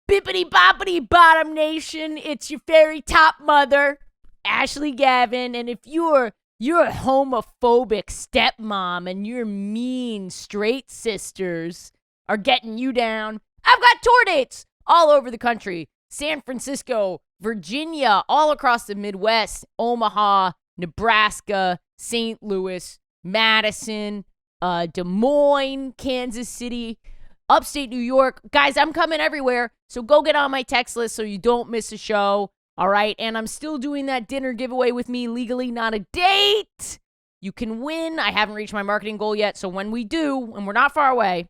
Bippity boppity bottom nation, it's your fairy top mother, Ashley Gavin, and if you're a homophobic stepmom and your mean straight sisters are getting you down, I've got tour dates all over the country. San Francisco, Virginia, all across the Midwest, Omaha, Nebraska, St. Louis, Madison, Des Moines, Kansas City, upstate New York. Guys, I'm coming everywhere, so go get on my text list so you don't miss a show, all right? And I'm still doing that dinner giveaway with me, Legally Not a Date. You can win. I haven't reached my marketing goal yet, so when we do, and we're not far away,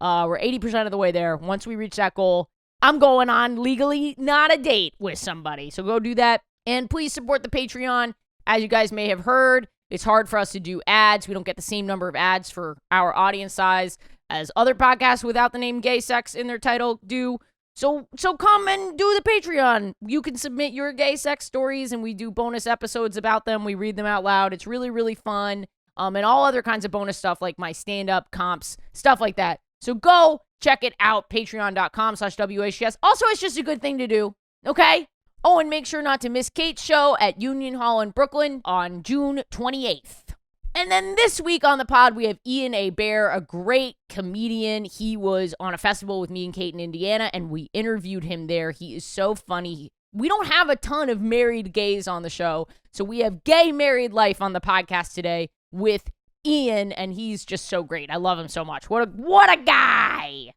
we're 80% of the way there. Once we reach that goal, I'm going on Legally Not a Date with somebody, so go do that. And please support the Patreon. As you guys may have heard, it's hard for us to do ads. We don't get the same number of ads for our audience size as other podcasts without the name gay sex in their title do. So come and do the Patreon. You can submit your gay sex stories, and we do bonus episodes about them. We read them out loud. It's really, really fun. And all other kinds of bonus stuff like my stand-up comps, stuff like that. So go check it out, patreon.com/WHGS. Also, it's just a good thing to do, okay? Oh, and make sure not to miss Kate's show at Union Hall in Brooklyn on June 28th. And then this week on the pod, we have Ian Aber, a great comedian. He was on a festival with me and Kate in Indiana, and we interviewed him there. He is so funny. We don't have a ton of married gays on the show, so we have gay married life on the podcast today with Ian, and he's just so great. I love him so much. What a guy.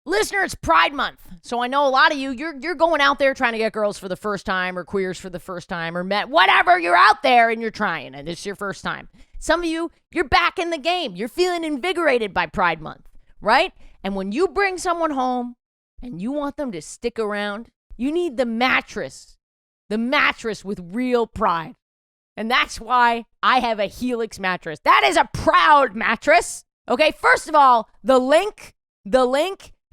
Listener, it's Pride Month, so I know a lot of you're going out there trying to get girls for the first time or queers for the first time or whatever. You're out there and you're trying, and it's your first time. Some of you, you're back in the game. You're feeling invigorated by Pride Month, right? And when you bring someone home and you want them to stick around, you need the mattress with real pride. And that's why I have a Helix mattress. That is a proud mattress. Okay, first of all, the link,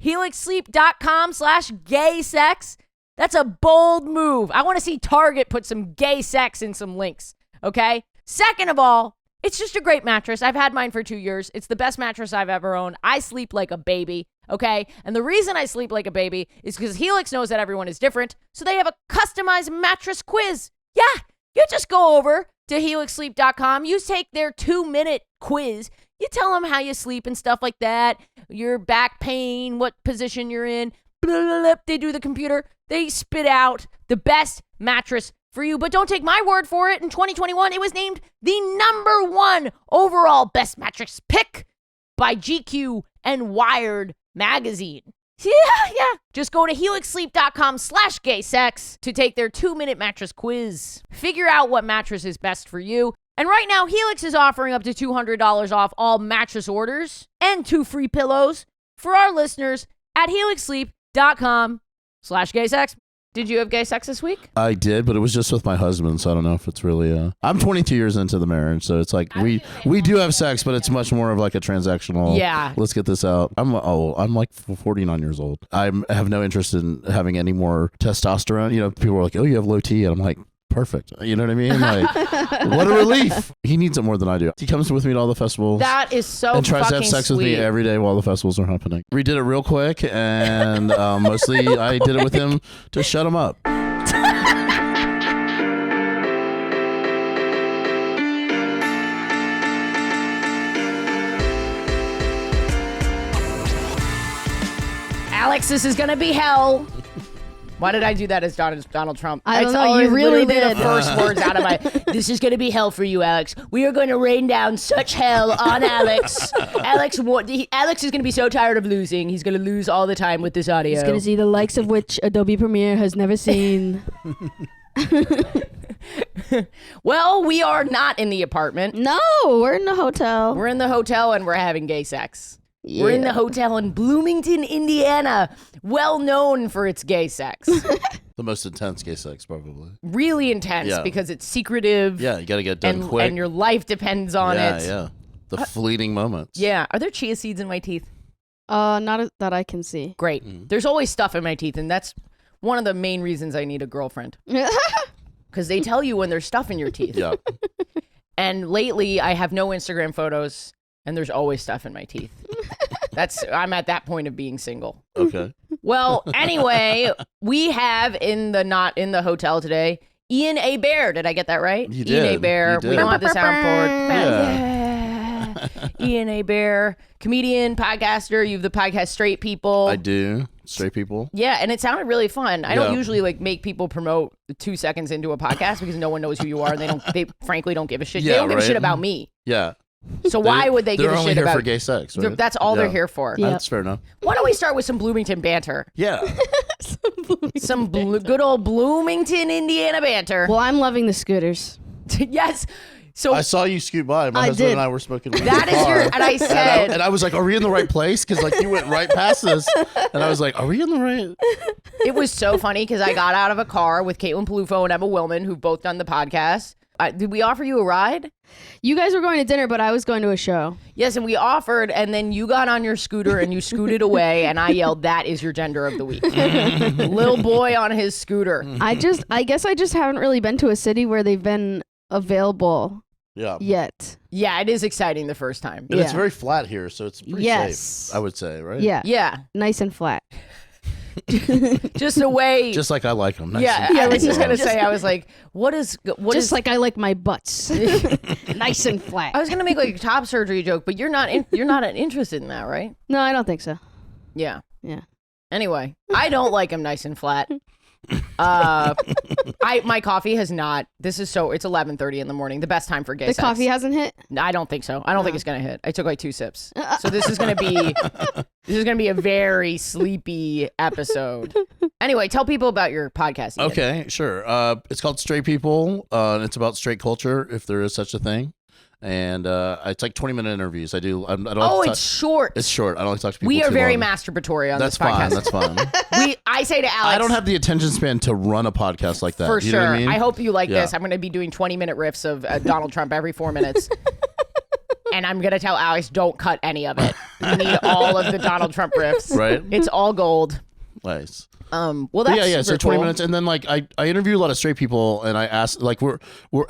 helixsleep.com/gay-sex. That's a bold move. I want to see Target put some gay sex in some links, okay? Second of all, it's just a great mattress. I've had mine for 2 years. It's the best mattress I've ever owned. I sleep like a baby, okay? And the reason I sleep like a baby is because Helix knows that everyone is different, so they have a customized mattress quiz. Yeah, you just go over to helixsleep.com. You take their 2-minute quiz. You tell them how you sleep and stuff like that, your back pain, what position you're in. Blah, blah, blah. They do the computer. They spit out the best mattress for you. But don't take my word for it. In 2021, it was named the #1 overall best mattress pick by GQ and Wired magazine. Yeah. Just go to helixsleep.com/gaysex to take their 2-minute mattress quiz. Figure out what mattress is best for you. And right now, Helix is offering up to $200 off all mattress orders and 2 free pillows for our listeners at helixsleep.com/gaysex. Did you have gay sex this week? I did, but it was just with my husband, so I don't know if it's really I'm 22 years into the marriage, so it's like we do have sex, but it's much more of like a transactional. Yeah. Let's get this out. I'm like 49 years old. I have no interest in having any more testosterone. You know, people are like, "Oh, you have low T," and I'm like, perfect. You know what I mean? Like, what a relief. He needs it more than I do. He comes with me to all the festivals. That is so and tries to fucking have sex sweet. with me every day while the festivals are happening. We did it real quick, and mostly I did it with him to shut him up. Alex, this is gonna be hell. Why did I do that as Donald Trump? I don't know. You really did. The first words out of my. This is gonna be hell for you, Alex. We are going to rain down such hell on Alex. Alex is gonna be so tired of losing. He's gonna lose all the time with this audio. He's gonna see the likes of which Adobe Premiere has never seen. Well, we are not in the apartment. No, we're in the hotel. We're in the hotel and we're having gay sex. Yeah. We're in the hotel in Bloomington, Indiana, well known for its gay sex. The most intense gay sex, probably. Really intense because it's secretive. Yeah, you got to get done quick. And your life depends on it. Yeah. The fleeting moments. Yeah. Are there chia seeds in my teeth? Not that I can see. Great. Mm. There's always stuff in my teeth, and that's one of the main reasons I need a girlfriend. Because they tell you when there's stuff in your teeth. Yeah. And lately, I have no Instagram photos, and there's always stuff in my teeth. I'm at that point of being single. Okay. Well, anyway, we have not in the hotel today, Ian Aber. Did I get that right? You Ian did. Aber. You did. We don't have the soundboard. Yeah. Ian Aber, comedian, podcaster. You have the podcast Str8 Ppl. I do. Str8 Ppl. Yeah, and it sounded really fun. I don't Yeah. usually like make people promote 2 seconds into a podcast because no one knows who you are and they frankly don't give a shit. Yeah, They don't give a right. shit about me. Yeah. So why would they give They're a only shit here about for gay sex, right? That's all they're Yeah. here for. Yeah. That's fair enough. Why don't we start with some Bloomington banter? Yeah. Some good old Bloomington, Indiana banter. Well, I'm loving the scooters. Yes. So I saw you scoot by. My I husband did. and I were smoking weed in that the is car. and I said, And I was like, are we in the right place? Because like you went right past us. And I was like, are we in the right? it was so funny because I got out of a car with Caitlin Palufo and Emma Willman, who've both done the podcast. Did we offer you a ride? You guys were going to dinner, but I was going to a show. Yes, and we offered, and then you got on your scooter and you scooted away, and I yelled, "That is your gender of the week." Little boy on his scooter. I guess I just haven't really been to a city where they've been available Yeah. yet. Yeah, it is exciting the first time. And it's Yeah. very flat here, so it's pretty Yes. safe, I would say, right? Yeah. Yeah, Nice and flat. just the way. Just like I like them. Nice yeah, and I was just flat. gonna say, I was like, what is? Just like I like my butts. Nice and flat. I was gonna make like a top surgery joke, but you're not interested in that, right? No, I don't think so. Yeah. Yeah. Anyway, I don't like them nice and flat. My coffee has not. It's 11:30 in the morning. The best time for gay The sex. coffee hasn't hit? I don't think so. I don't think it's gonna hit. I took like 2 sips, so this is gonna be a very sleepy episode. Anyway, tell people about your podcast. Ian. Okay, sure. It's called Str8 Ppl, and it's about straight culture, if there is such a thing. And it's like 20-minute interviews. I don't. Oh, like to it's short. It's short. I don't like to talk to people. We are too very long. masturbatory on That's this podcast. fine. That's fine. I say to Alex, I don't have the attention span to run a podcast like that. for You sure. know what I mean? hope you like Yeah. this. I'm going to be doing 20-minute riffs of Donald Trump every 4 minutes. And I'm going to tell Alex, don't cut any of it. You need all of the Donald Trump riffs. Right. It's all gold. Nice. Well, But that's yeah. So super 20 cool. minutes, and then like I interview a lot of straight people, and I ask like we're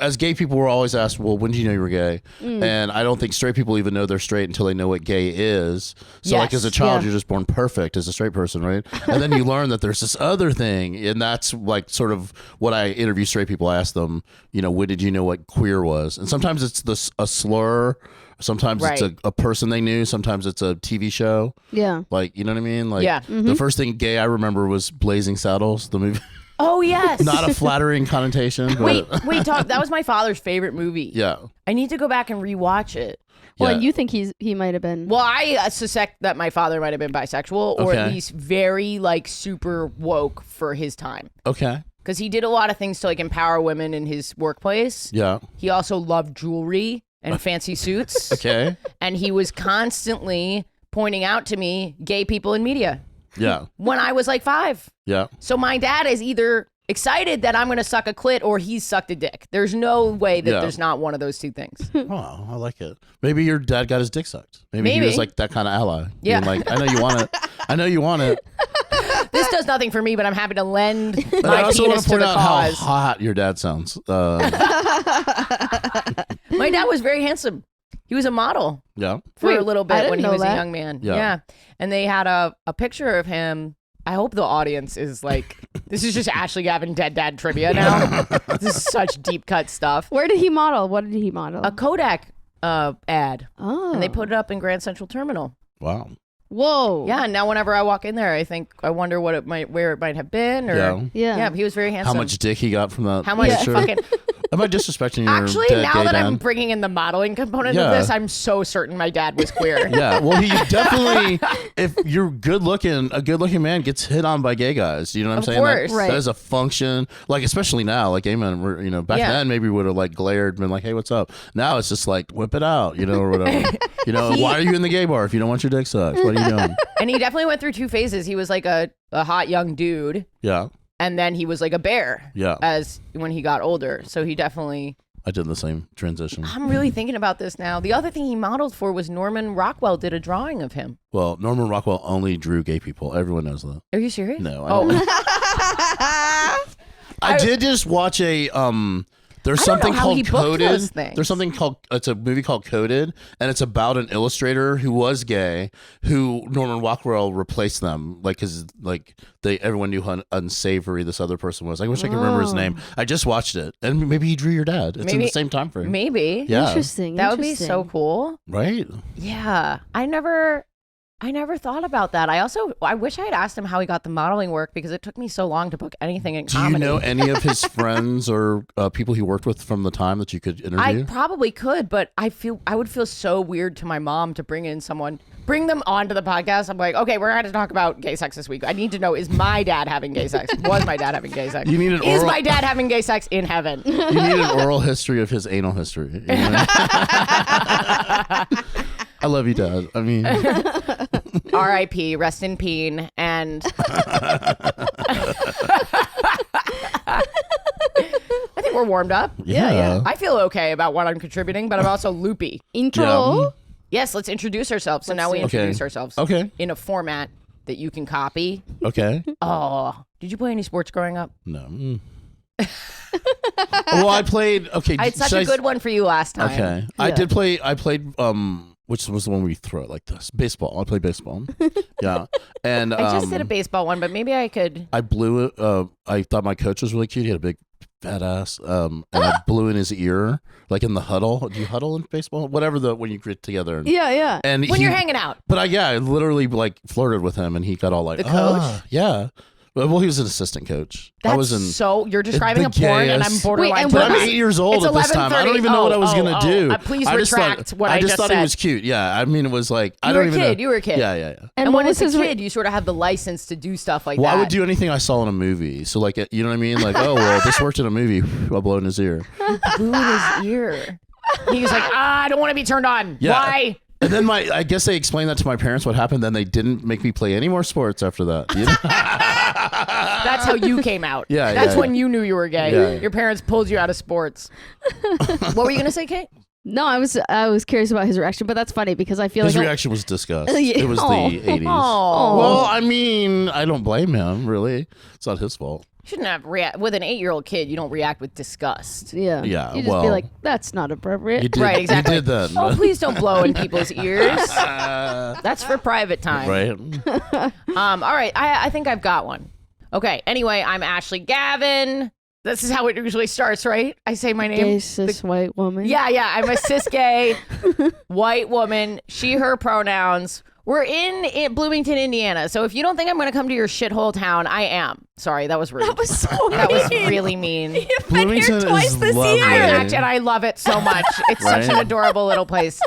as gay people, we're always asked, well, when did you know you were gay? And I don't think straight people even know they're straight until they know what gay is. So like Yes. as a child, Yeah. you're just born perfect as a straight person, right? And then you learn that there's this other thing, and that's like sort of what I interview straight people. I ask them, when did you know what queer was? And sometimes it's a slur. Sometimes it's Right. a person they knew. Sometimes it's a TV show. Yeah. Like, you know what I mean? Like, Yeah. the first thing gay I remember was Blazing Saddles, the movie. Oh, yes. Not a flattering connotation, but Wait, Tom, that was my father's favorite movie. yeah. I need to go back and rewatch it. Well, Yeah. and you think he might have been. Well, I suspect that my father might have been bisexual or at Okay. least very like super woke for his time. Okay. Because he did a lot of things to like empower women in his workplace. Yeah. He also loved jewelry and fancy suits. Okay. And he was constantly pointing out to me gay people in media Yeah. when I was like 5. Yeah. So my dad is either excited that I'm going to suck a clit or he's sucked a dick. There's no way that Yeah. there's not one of those two things. Oh, I like it. Maybe your dad got his dick sucked. Maybe he was Maybe. like that kind of ally. Yeah. Being like, I know you want it. I know you want it. This does nothing for me, but I'm happy to lend But I my also want penis to to point the out how cause. hot your dad sounds. My dad was very handsome. He was a model Yeah. for Wait, a little I bit didn't when he know was a that. young man. Yeah. And they had a picture of him. I hope the audience is like, this is just Ashley Gavin dead dad trivia now. This is such deep cut stuff. Where did he model? What did he model? A Kodak ad. Oh. And they put it up in Grand Central Terminal. Wow. Whoa. Yeah, and now whenever I walk in there, I wonder where it might have been. Or, Yeah. Yeah. Yeah, but he was very How handsome. much dick he got from that How much picture? fucking... Am I disrespecting your Actually, dead now gay that dad? I'm bringing in the modeling component Yeah. of this, I'm so certain my dad was queer. Yeah, well, he definitely, if you're a good looking man gets hit on by gay guys. You know what I'm Of saying? course. Right. That is a function, like, especially now, like, gay men, were, back Yeah. then, maybe we would have, like, glared, been like, hey, what's up? Now it's just like, whip it out, or whatever. Why are you in the gay bar if you don't want your dick sucked? What are you doing? And he definitely went through 2 phases. He was like a hot young dude, Yeah, and then he was like a bear yeah. as when he got older. So he definitely... I did the same transition. I'm really thinking about this now. The other thing he modeled for was Norman Rockwell did a drawing of him. Well, Norman Rockwell only drew gay people. Everyone knows that. Are you serious? No, I Oh. don't. I did just watch a There's I don't something know how called he booked Coded. those things. There's something called it's a movie called Coded, and it's about an illustrator who was gay, who Norman Rockwell replaced them, like because like everyone knew how unsavory this other person was. I wish I could remember his name. I just watched it, and maybe he drew your dad. It's in the same time frame. Maybe. Yeah. Interesting. That would be so cool. Right. Yeah. I never thought about that. I wish I had asked him how he got the modeling work because it took me so long to book anything in Do comedy. you know any of his friends or people he worked with from the time that you could interview? I probably could, but I would feel so weird to my mom to bring them onto the podcast. I'm like, okay, we're going to talk about gay sex this week. I need to know, is my dad having gay sex? Was my dad having gay sex? You need an Is oral- my dad having gay sex in heaven? You need an oral history of his anal history. You know? I love you, Dad. I mean, R.I.P. Rest in peen. And I think we're warmed up. yeah. I feel okay about what I'm contributing, but I'm also loopy. Intro. Yeah. Yes, let's introduce ourselves. So now we introduce ourselves Okay. in a format that you can copy. Okay. Oh, did you play any sports growing up? No. Well, I played. Okay. I had such a good one for you last time. Okay. I did play. I played. Which was the one where you throw it like this? Baseball. I played baseball. Yeah. And I just did a baseball one, but maybe I could. I blew it. I thought my coach was really cute. He had a big fat ass. And I blew in his ear, like in the huddle. Do you huddle in baseball? Whatever when you get together. Yeah. And When you're hanging out. But I literally like flirted with him, and he got all like, The coach? Yeah. Well, he was an assistant coach. I was in. So you're describing the a porn, and I'm gayest- borderline. Wait, and But what I'm was- 8 years old It's at this time. I don't 11:30. even know what I was gonna do. Please I just retract thought, what I just thought said. he was cute. Yeah, I mean, it was like I You don't were a even kid. know. You were a kid. Yeah. And what when was it's a his kid, you sort of have the license to do stuff like Well, that. I would do anything I saw in a movie. So like, you know what I mean? Like, oh well, this worked in a movie. I'll blow in his ear. Blew in his ear. He was like, I don't want to be turned on. Yeah. Why? And then I guess they explained that to my parents what happened. Then they didn't make me play any more sports after that. You know? That's how you came out. Yeah, That's yeah, when you knew you were gay. Yeah. Your parents pulled you out of sports. What were you gonna say, Kate? No, I was curious about his reaction, but that's funny because I feel His like reaction was disgust. Yeah. It was the 80s. Oh, Well, I mean, I don't blame him. Really, it's not his fault. you shouldn't have with an 8-year-old kid. You don't react with disgust. Yeah. Yeah, You just well, be like, that's not appropriate. You did, Right, exactly. You did that. Oh, please don't blow in people's ears. That's for private time. Right. All right. I think I've got one. Okay. Anyway, I'm Ashley Gavin. This is how it usually starts, right? I say my name. Gay cis white woman. Yeah. I'm a cis gay white woman. She, her pronouns. We're in Bloomington, Indiana. So if you don't think I'm going to come to your shithole town, I am. Sorry, that was rude. That was so That was mean. really mean. You've been here Bloomington twice is this lovely. year. And I love it so much. It's such an Right? adorable little place.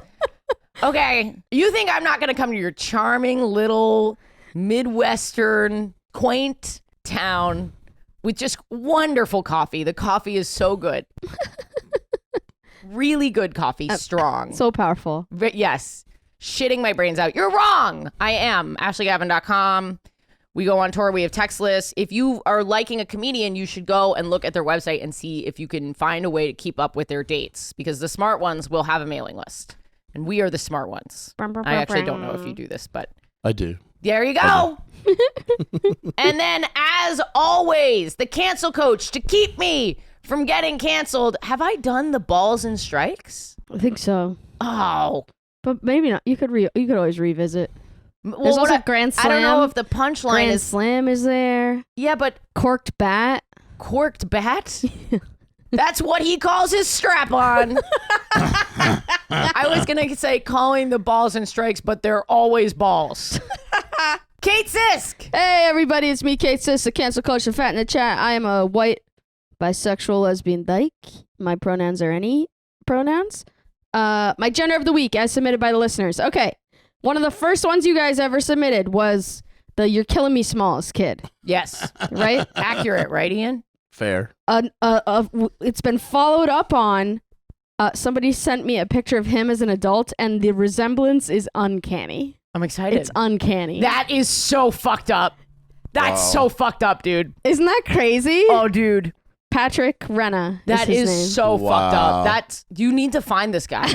Okay, you think I'm not going to come to your charming little Midwestern quaint town with just wonderful coffee. The coffee is so good. Really good coffee, strong. So powerful. Yes, shitting my brains out. You're wrong. I am. AshleyGavin.com. We go on tour. We have text lists. If you are liking a comedian, you should go and look at their website and see if you can find a way to keep up with their dates, because the smart ones will have a mailing list. And we are the smart ones. I actually don't know if you do this, but I do. there you go. And then, as always, the cancel coach to keep me from getting canceled. Have I done the balls and strikes? I think so. Oh. But maybe not. You could always revisit. Well, There's what also Grand Slam. I don't know if the punchline Grand is... Slam is there. Yeah, but Corked bat. corked bat? That's what he calls his strap-on. I was going to say calling the balls and strikes, but they're always balls. Kate Sisk. Hey everybody, it's me, Kate Sis, the cancel coach of Fat in the Chat. I am a white bisexual lesbian dyke. My pronouns are any pronouns. My gender of the week, as submitted by the listeners. Okay, one of the first ones you guys ever submitted was the "You're Killing Me Smalls" kid, Yes. right? Accurate, right, Ian? Fair. It's been followed up on. Somebody sent me a picture of him as an adult, and the resemblance is uncanny. I'm excited. It's uncanny. That is so fucked up. That's Wow. so fucked up, dude. Isn't that crazy? Oh, dude. Patrick Renna. That his is name. so Wow. fucked up. That's you need to find this guy.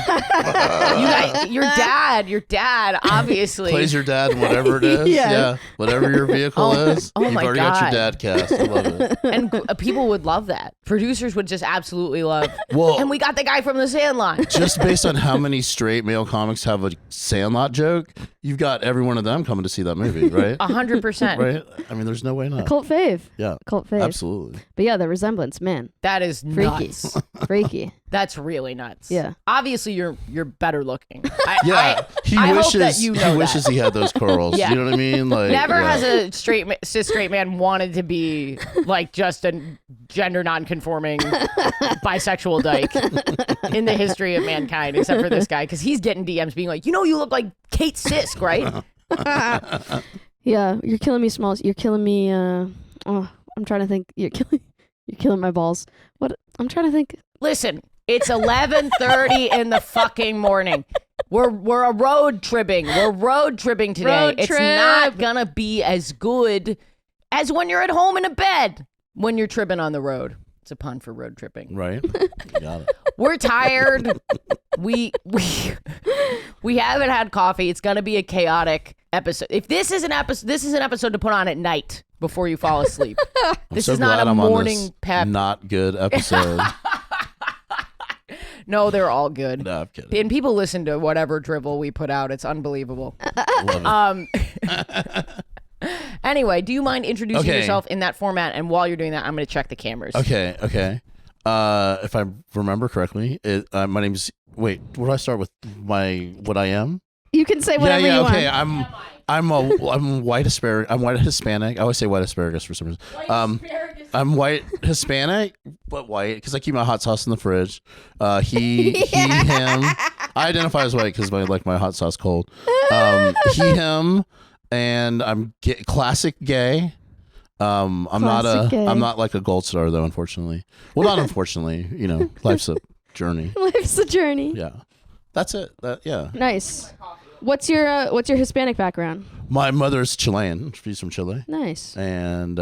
Your dad, obviously. Plays your dad in whatever it is. Yeah. Whatever your vehicle is. oh You've my already got your God. dad cast. I love it. And people would love that. Producers would just absolutely love. Well, And we got the guy from The Sandlot. just based on how many straight male comics have a Sandlot joke, you've got every one of them coming to see that movie, right? 100%. Right? I mean, there's no way not. Cult fave. Yeah, Cult fave. absolutely. But yeah, the resemblance, man. That is Freaky. nuts. Freaky. That's really nuts. Yeah. Obviously, you're better looking. Yeah, he I hope wishes that you know he that. wishes he had those curls. Yeah. You know what I mean? Like, Never yeah. has a cis straight man wanted to be like just a gender non-conforming bisexual dyke in the history of mankind, except for this guy, because he's getting DMs being like, you look like Kate Sisk, right? Yeah, you're killing me, Smalls. You're killing me. I'm trying to think. You're killing my balls. What? I'm trying to think. Listen, it's 11:30 in the fucking morning. We're road tripping. We're road tripping today. Road It's trip. not gonna be as good as when you're at home in a bed when you're tripping on the road. It's a pun for road tripping. Right? You got it. We're tired. We haven't had coffee. It's gonna be a chaotic episode. If this is an episode to put on at night before you fall asleep. This so is not glad a I'm on morning this pep. Not good episode. No, they're all good. No, I'm kidding. And people listen to whatever drivel we put out. It's unbelievable. Love it. Anyway, do you mind introducing Okay. yourself in that format? And while you're doing that, I'm going to check the cameras. Okay. If I remember correctly, my name's. Wait, where do I start with what I am? You can say whatever you okay. want. I'm white asparagus. I'm white Hispanic. I always say white asparagus for some reason. I'm white Hispanic, but white because I keep my hot sauce in the fridge. He, him. I identify as white because my hot sauce cold. He, him, and I'm classic gay. I'm Classic gay. I'm not like a gold star though, unfortunately. Well, not unfortunately. Life's a journey. Life's a journey. Yeah, that's it. Yeah. Nice. What's your Hispanic background? My mother's Chilean. She's from Chile. Nice. And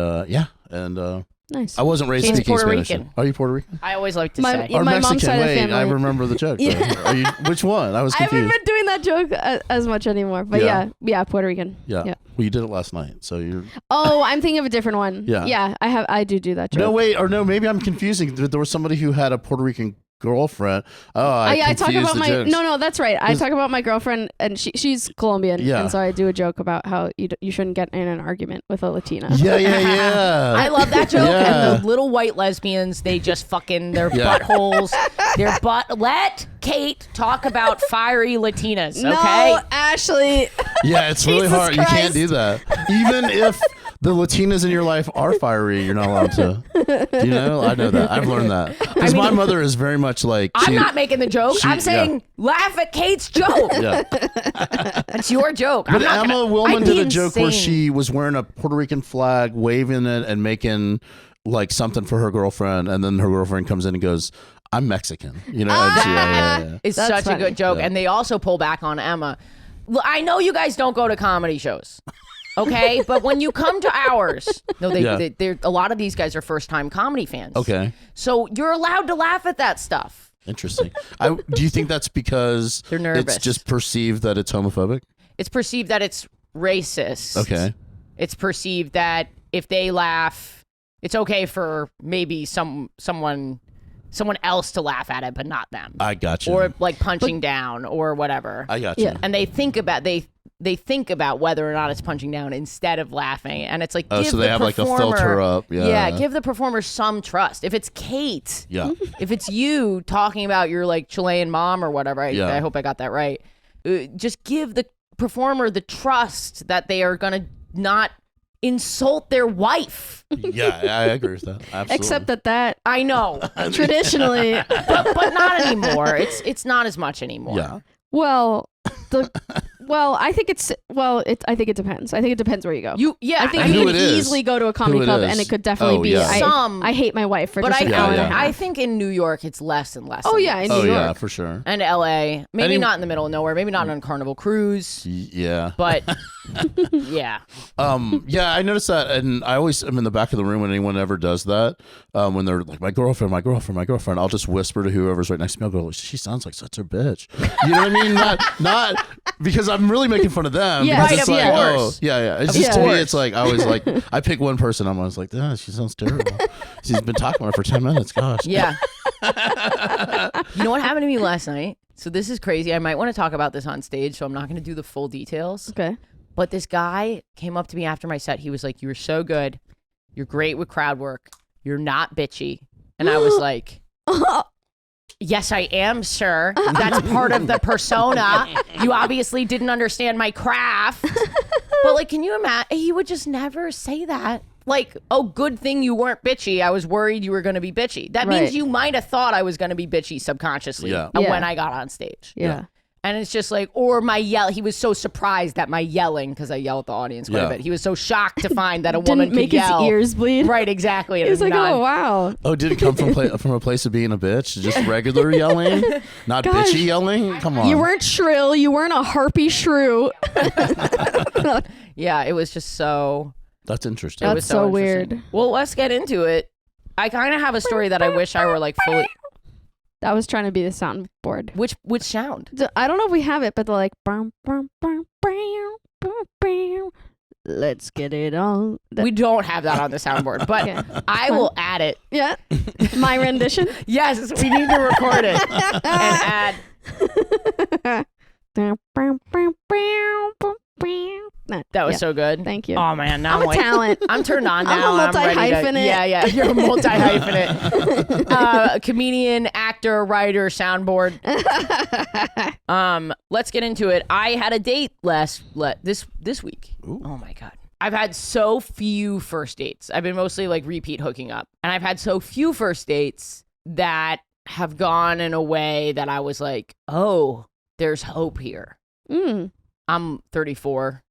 Nice. I wasn't raised He's speaking Puerto Spanish. Rican. Are you Puerto Rican? I always like to My- say. Yeah, Or my mom's Mexican? side of the Wait, family. I remember the joke. Yeah. Which one? I was I haven't confused. been doing that joke as much anymore. But Yeah. yeah, Puerto Rican. Yeah. Yeah. Well, you did it last night, so you're. Oh, I'm thinking of a different one. Yeah. Yeah, I do that joke. No, wait, or no, maybe I'm confusing. There was somebody who had a Puerto Rican girlfriend. Oh, I talk confused about the my jokes. no, that's right. I Is- talk about my girlfriend, and she's Colombian, Yeah. and so I do a joke about how you shouldn't get in an argument with a Latina. Yeah. I love that joke. Yeah. And the little white lesbians, they just fucking their Yeah. buttholes. Let Kate talk about fiery Latinas, okay? No, Ashley. Yeah, it's really Jesus hard. You Christ. can't do that. Even if the Latinas in your life are fiery, you're not allowed to. Do you know? I know that. I've learned that. Because my mother is very much like. I'm not making the joke. I'm yeah. saying laugh at Kate's joke. Yeah. It's your joke. But Emma Willman I'd did be a joke where insane. she was wearing a Puerto Rican flag, waving it, and making like something for her girlfriend, and then her girlfriend comes in and goes, "I'm Mexican," and yeah. It's That's such funny. a good joke. Yeah. And they also pull back on Emma. I know you guys don't go to comedy shows. Okay, but when you come to ours, they're a lot of these guys are first-time comedy fans. Okay, So you're allowed to laugh at that stuff. interesting. Do you think that's because They're nervous. it's just perceived that it's homophobic? It's perceived that it's racist. Okay, It's perceived that if they laugh, it's okay for maybe someone else to laugh at it, but not them. I got you. Or like punching down or whatever. I got you. Yeah. And they think about whether or not it's punching down instead of laughing. And it's like, Oh, give so they the have like a performer- filter up. Yeah. give the performer some trust. If it's Kate, Yeah. if it's you talking about your like Chilean mom or whatever, Yeah. I hope I got that right. Just give the performer the trust that they are going to not insult their wife. Yeah, I agree with that. Absolutely. Except that I know, traditionally, but not anymore. It's not as much anymore. Yeah. well, the Well, I think I think it depends. I think it depends where you go. I think And you who could it is. easily go to a comedy Who it club is. and it could definitely Oh, be. yeah. I hate my wife for but just an hour and a half. I think in New York it's less and less. Oh and yeah, less. in New Oh York. yeah, for sure. And LA, maybe not in the middle of nowhere, maybe not on Carnival Cruise, Yeah. but yeah. Yeah, I noticed that, and I always am in the back of the room when anyone ever does that. When they're like, my girlfriend, I'll just whisper to whoever's right next to me. I'll go, she sounds like such a bitch. You know what I mean? Not because I'm really making fun of them. Yeah, because right, it's of like, course. yeah. It's Of just to me, course. it's like I always like I pick one person. I'm always like, she sounds terrible. She's been talking about her for 10 minutes. Gosh. Yeah. You know what happened to me last night? So this is crazy. I might want to talk about this on stage, so I'm not going to do the full details. Okay. But this guy came up to me after my set. He was like, "You were so good. You're great with crowd work. You're not bitchy." And I was like, "Yes, I am, sir. That's part of the persona. You obviously didn't understand my craft." But like, can you imagine? He would just never say that. Like, oh, good thing you weren't bitchy. I was worried you were going to be bitchy. That means Right. you might have thought I was going to be bitchy subconsciously Yeah. when I got on stage. Yeah. And it's just like, or my yell. He was so surprised that my yelling, because I yell at the audience quite a bit. He was so shocked to find that a woman Didn't make could yell. his ears bleed. Right, exactly. He's like, oh wow. Oh, did it come from a place of being a bitch? Just regular yelling, not Gosh. bitchy yelling. Come on. You weren't shrill. You weren't a harpy shrew. Yeah, it was just so. That's interesting. It That's was so interesting. weird. Well, let's get into it. I kind of have a story that I wish I were like fully. That was trying to be the soundboard. Which sound? I don't know if we have it, but they're like, bum, bum, bum, bam, bum, bam. Let's get it on. We don't have that on the soundboard, but Okay. I will add it. Yeah. My rendition. Yes, we need to record it and add. That was so good. Thank you. Oh man, now I'm a like, talent. I'm turned on I'm a now. ready to- multi-hyphenate. Yeah, you're a multi-hyphenate. Comedian, actor, writer, soundboard. Let's get into it. I had a date this week. Ooh. Oh my god. I've had so few first dates. I've been mostly like repeat hooking up. And I've had so few first dates that have gone in a way that I was like, oh, there's hope here. I'm 34.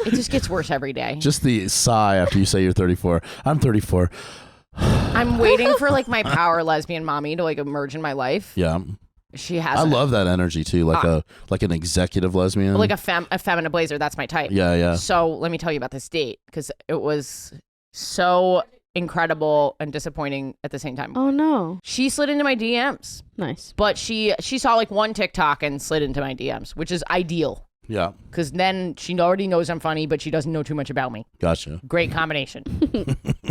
It just gets worse every day. Just the sigh after you say you're 34. I'm 34. I'm waiting for like my power lesbian mommy to like emerge in my life. Yeah. She has I love that energy too, like an executive lesbian. like a feminine blazer. That's my type. Yeah. So let me tell you about this date because it was so incredible and disappointing at the same time. Oh no. She slid into my DMs, Nice. but she saw like one TikTok and slid into my DMs, which is ideal Yeah. because then she already knows I'm funny, but she doesn't know too much about me. Gotcha. Great combination.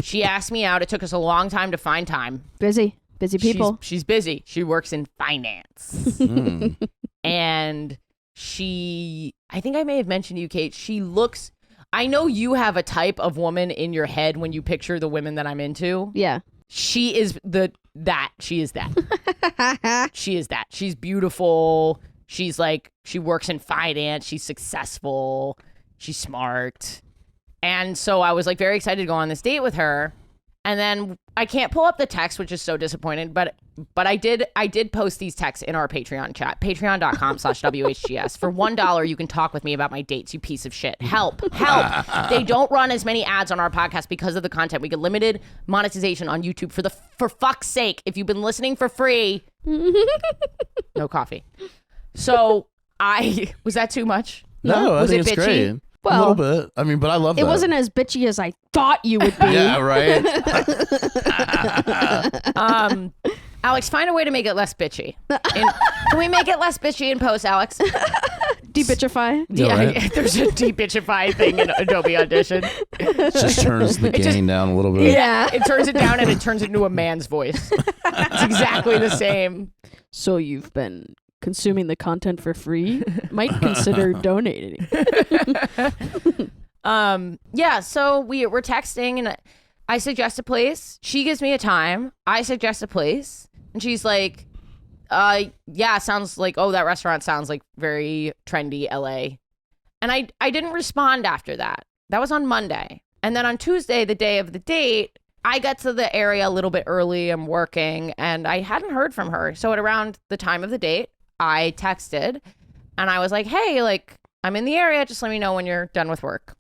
She asked me out. It took us a long time to find time. Busy people. She's busy. She works in finance. Mm. And I think I may have mentioned to you, Kate, I know you have a type of woman in your head when you picture the women that I'm into. Yeah. She is that. She is that. She is that. She's beautiful. She's like, she works in finance. She's successful. She's smart. And so I was like very excited to go on this date with her. And then I can't pull up the text, which is so disappointing, but I did post these texts in our Patreon chat, patreon.com/WHGS. For $1, you can talk with me about my dates, you piece of shit. Help. They don't run as many ads on our podcast because of the content. We get limited monetization on YouTube for fuck's sake. If you've been listening for free, no coffee. So was that too much? No, I Was think it it's bitchy? great. Well, a little bit. I mean, but I love that. It wasn't as bitchy as I thought you would be. Yeah, right. Alex, find a way to make it less bitchy. Can we make it less bitchy in post, Alex? Debitchify. Yeah, right. There's a debitchify thing in Adobe Audition. Just turns the gain down a little bit. Yeah, it turns it down and it turns it into a man's voice. It's exactly the same. So you've been consuming the content for free? Might consider donating. Yeah, so we're texting and I suggest a place. She gives me a time. I suggest a place. And she's like, yeah, sounds like, oh, that restaurant sounds like very trendy LA. And I didn't respond after that. That was on Monday. And then on Tuesday, the day of the date, I got to the area a little bit early. I'm working and I hadn't heard from her. So at around the time of the date, I texted and I was like, hey, like, I'm in the area. Just let me know when you're done with work.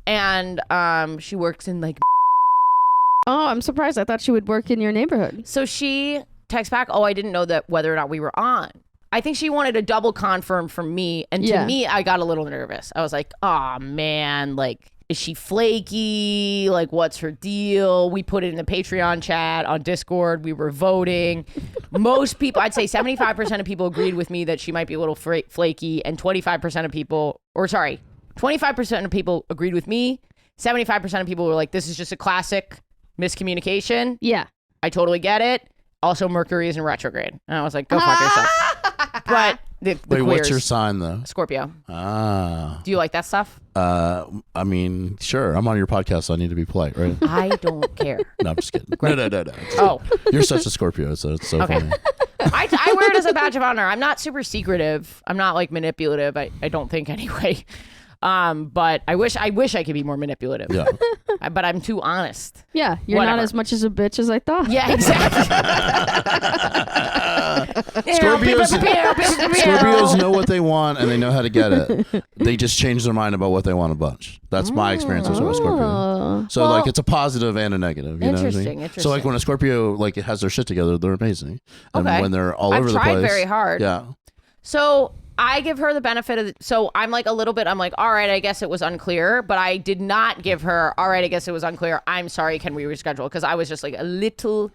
And she works in like. Oh, I'm surprised. I thought she would work in your neighborhood. So she texts back, oh, I didn't know that whether or not we were on. I think she wanted a double confirm from me. And to me, I got a little nervous. I was like, oh, man, like, is she flaky? Like, what's her deal? We put it in the Patreon chat on Discord. We were voting. Most people, I'd say 75% of people agreed with me that she might be a little flaky. And 25% of people, 25% of people agreed with me. 75% of people were like, this is just a classic miscommunication. Yeah. I totally get it. Also, Mercury is in retrograde. And I was like, go fuck yourself. But the Wait, what's queers, your sign though? Scorpio. Ah. Do you like that stuff? I mean, sure. I'm on your podcast, so I need to be polite, right? I don't care. No, I'm just kidding. No. Oh. You're such a Scorpio, so it's so funny. I wear it as a badge of honor. I'm not super secretive. I'm not like manipulative. I don't think anyway. But I wish I could be more manipulative. Yeah. But I'm too honest. Yeah, you're Whatever. not as much as a bitch as I thought. Yeah, exactly. Scorpios know what they want and they know how to get it. They just change their mind about what they want a bunch. That's my experience with a Scorpio. So Well, like it's a positive and a negative. You know what I mean? Interesting. So like when a Scorpio like has their shit together, they're amazing. And Okay. when they're all over the place, I've tried very hard. Yeah. So I give her the benefit of so I'm like a little bit, I'm like, all right, I guess it was unclear, but I did not give her, all right, I guess it was unclear. I'm sorry, can we reschedule? Because I was just like a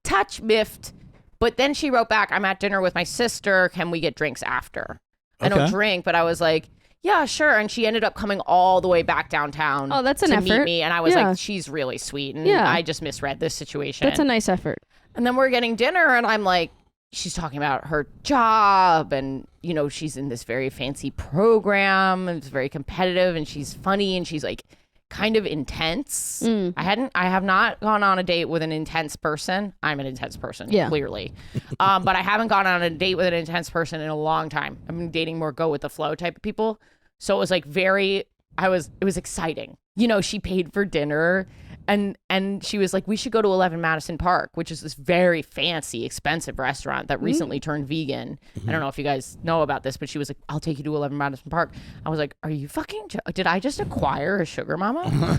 touch miffed. But then she wrote back, I'm at dinner with my sister. Can we get drinks after? I don't Okay. drink, but I was like, yeah, sure. And she ended up coming all the way back downtown Oh, that's an to effort. meet me. And I was Yeah. like, she's really sweet. And Yeah. I just misread this situation. That's a nice effort. And then we're getting dinner and I'm like, she's talking about her job and, you know, she's in this very fancy program and it's very competitive and she's funny and she's like kind of intense. I have not gone on a date with an intense person. I'm an intense person, clearly. But I haven't gone on a date with an intense person in a long time. I've been dating more go with the flow type of people. So it was like it was exciting. You know, she paid for dinner and she was like, we should go to 11 Madison Park, which is this very fancy, expensive restaurant that recently turned vegan. I don't know if you guys know about this, but she was like, I'll take you to 11 Madison Park. I was like, are you fucking, did I just acquire a sugar mama?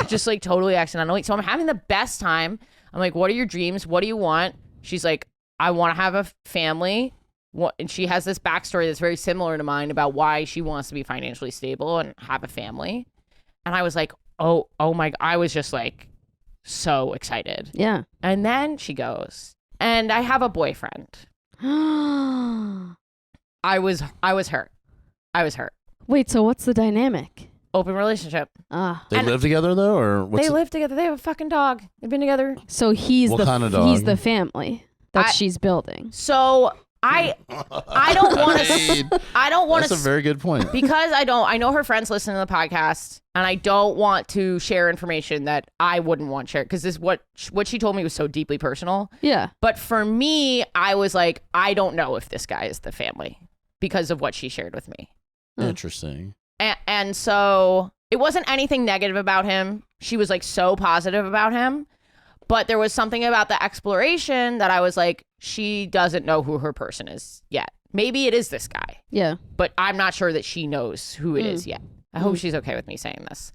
Just like totally accidentally. So I'm having the best time. I'm like, what are your dreams? What do you want? She's like, I want to have a family. And she has this backstory that's very similar to mine about why she wants to be financially stable and have a family. And I was like, oh my, I was just like so excited. Yeah. And then she goes, and I have a boyfriend. I was hurt. I was hurt. Wait, so what's the dynamic? Open relationship. They live together though, or what's They live together. They have a fucking dog. They've been together. So he's What kind of dog? he's the family that she's building. So I don't want to. I don't want to. That's a very good point. Because I know her friends listen to the podcast, and I don't want to share information that I wouldn't want shared because this what she told me was so deeply personal. Yeah. But for me, I was like, I don't know if this guy is the family because of what she shared with me. Interesting. And so it wasn't anything negative about him. She was like so positive about him. But there was something about the exploration that I was like, she doesn't know who her person is yet. Maybe it is this guy. Yeah. But I'm not sure that she knows who it is yet. I hope she's okay with me saying this.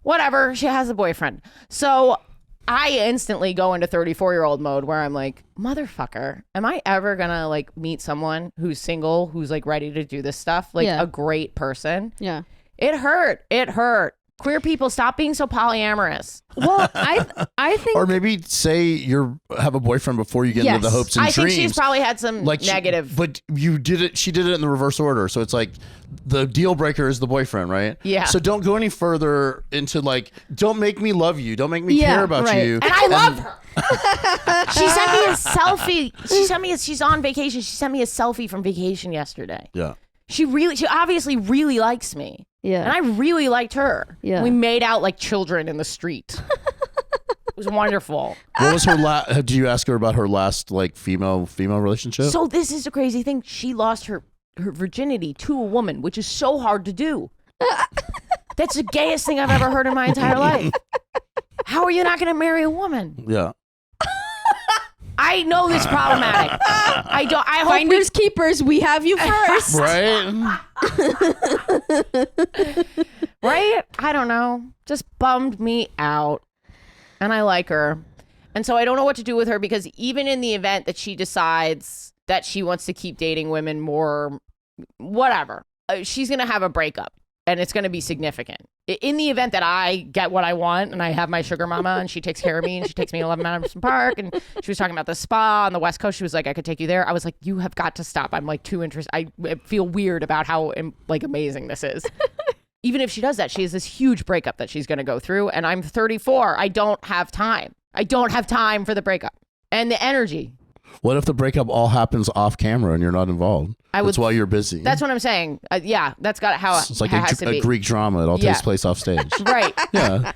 Whatever. She has a boyfriend. So I instantly go into 34-year-old mode where I'm like, motherfucker, am I ever going to like meet someone who's single, who's like ready to do this stuff? Like a great person. Yeah. It hurt. It hurt. Queer people, stop being so polyamorous. Well, I think Or maybe say you have a boyfriend before you get into the hopes and I dreams. think she's probably had some negative. but you did it. She did it in the reverse order. So it's like the deal breaker is the boyfriend, right? Yeah. So don't go any further into like, don't make me love you. Don't make me care about you. And I love her. She sent me a selfie. She's on vacation. She sent me a selfie from vacation yesterday. Yeah. She obviously really likes me. Yeah. And I really liked her. Yeah. We made out like children in the street. It was wonderful. What was her last? Did you ask her about her last like female relationship? So this is the crazy thing. She lost her virginity to a woman, which is so hard to do. That's the gayest thing I've ever heard in my entire life. How are you not going to marry a woman? Yeah. I know this is problematic. I hope Finders keepers, we have you first. Right? Right? I don't know. Just bummed me out. And I like her. And so I don't know what to do with her, because even in the event that she decides that she wants to keep dating women more, whatever, she's going to have a breakup, and it's going to be significant. In the event that I get what I want and I have my sugar mama and she takes care of me and she takes me 11 Madison Park, and she was talking about the spa on the West Coast. She was like, I could take you there. I was like, you have got to stop. I'm like too interested. I feel weird about how like amazing this is. Even if she does that, she has this huge breakup that she's going to go through. And I'm 34. I don't have time. I don't have time for the breakup and the energy. What if the breakup all happens off camera and you're not involved? That's why you're busy. That's what I'm saying. Yeah, that's got how it's like it has to be. A Greek drama. It all takes place off stage. Right. Yeah.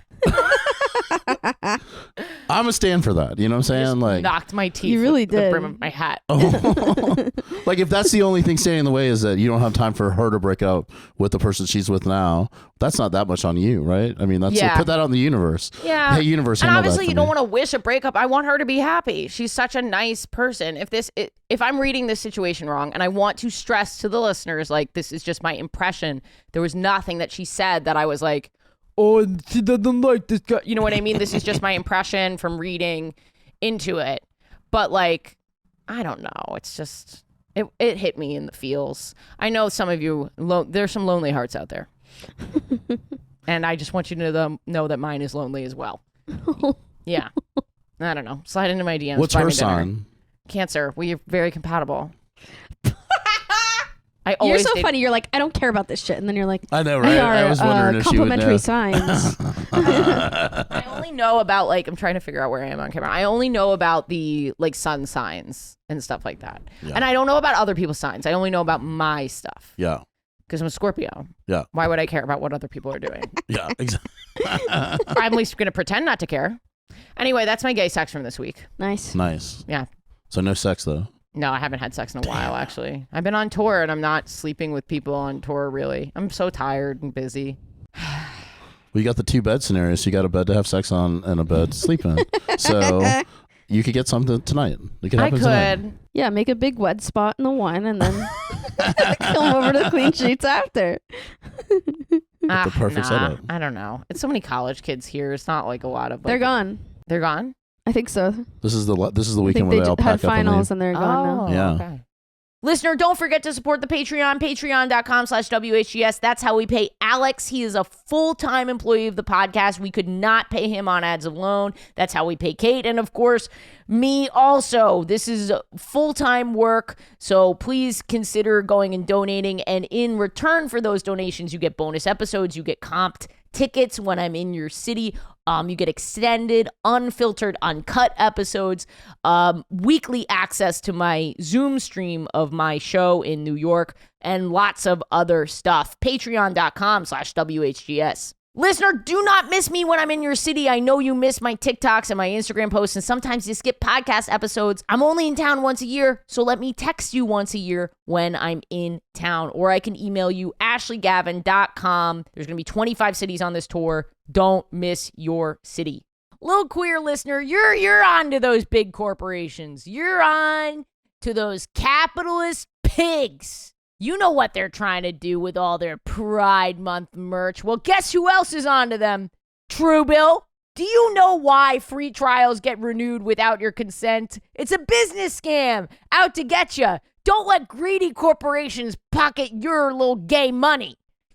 I'm a stand for that. You know what I'm saying? Like, knocked my teeth. You really with did. the brim of my hat. Oh. Like, if that's the only thing standing in the way is that you don't have time for her to break up with the person she's with now, that's not that much on you, right? I mean, that's put that on the universe. Yeah. Hey, universe. And handle obviously, that for you don't me. want to wish a breakup. I want her to be happy. She's such a nice person. If I'm reading this situation wrong, and I want to stress to the listeners, like, this is just my impression. There was nothing that she said that I was like, oh, she doesn't like this guy. You know what I mean? This is just my impression from reading into it. But like, I don't know. It's just, it hit me in the feels. I know some of you, there's some lonely hearts out there. And I just want you to know that mine is lonely as well. Yeah. I don't know. Slide into my DMs. What's her sign? Cancer. We are very compatible. You're so funny. You're like, I don't care about this shit. And then you're like, I know, right? We are, I was wondering if she would complementary know. signs. I only know about, like, I'm trying to figure out where I am on camera. I only know about the, like, sun signs and stuff like that. Yeah. And I don't know about other people's signs. I only know about my stuff. Yeah. Because I'm a Scorpio. Yeah. Why would I care about what other people are doing? Yeah, exactly. I'm at least going to pretend not to care. Anyway, that's my gay sex from this week. Nice. Nice. Yeah. So no sex, though? No, I haven't had sex in a while, actually. I've been on tour, and I'm not sleeping with people on tour, really. I'm so tired and busy. Well, you got the 2-bed scenario, so you got a bed to have sex on and a bed to sleep in. So you could get something tonight. It could happen tonight. Yeah, make a big wet spot in the one and then come over to clean sheets after. The perfect setup. I don't know. It's so many college kids here. It's not like a lot of. Like, They're gone. They're gone? I think so. This is the I weekend think where they they all had pack up finals and and they're gone now. Yeah. Okay. Listener, don't forget to support the Patreon, patreon.com/WHGS. That's how we pay Alex. He is a full-time employee of the podcast. We could not pay him on ads alone. That's how we pay Kate. And of course, me also. This is full-time work. So please consider going and donating. And in return for those donations, you get bonus episodes. You get comped tickets when I'm in your city. You get extended, unfiltered, uncut episodes, weekly access to my Zoom stream of my show in New York, and lots of other stuff. Patreon.com/WHGS. Listener, do not miss me when I'm in your city. I know you miss my TikToks and my Instagram posts, and sometimes you skip podcast episodes. I'm only in town once a year, so let me text you once a year when I'm in town. Or I can email you, ashleygavin.com. There's going to be 25 cities on this tour. Don't miss your city. Little queer listener, you're on to those big corporations. You're on to those capitalist pigs. You know what they're trying to do with all their Pride Month merch. Well, guess who else is onto them? Ppl. Do you know why free trials get renewed without your consent? It's a business scam out to get you. Don't let greedy corporations pocket your little gay money.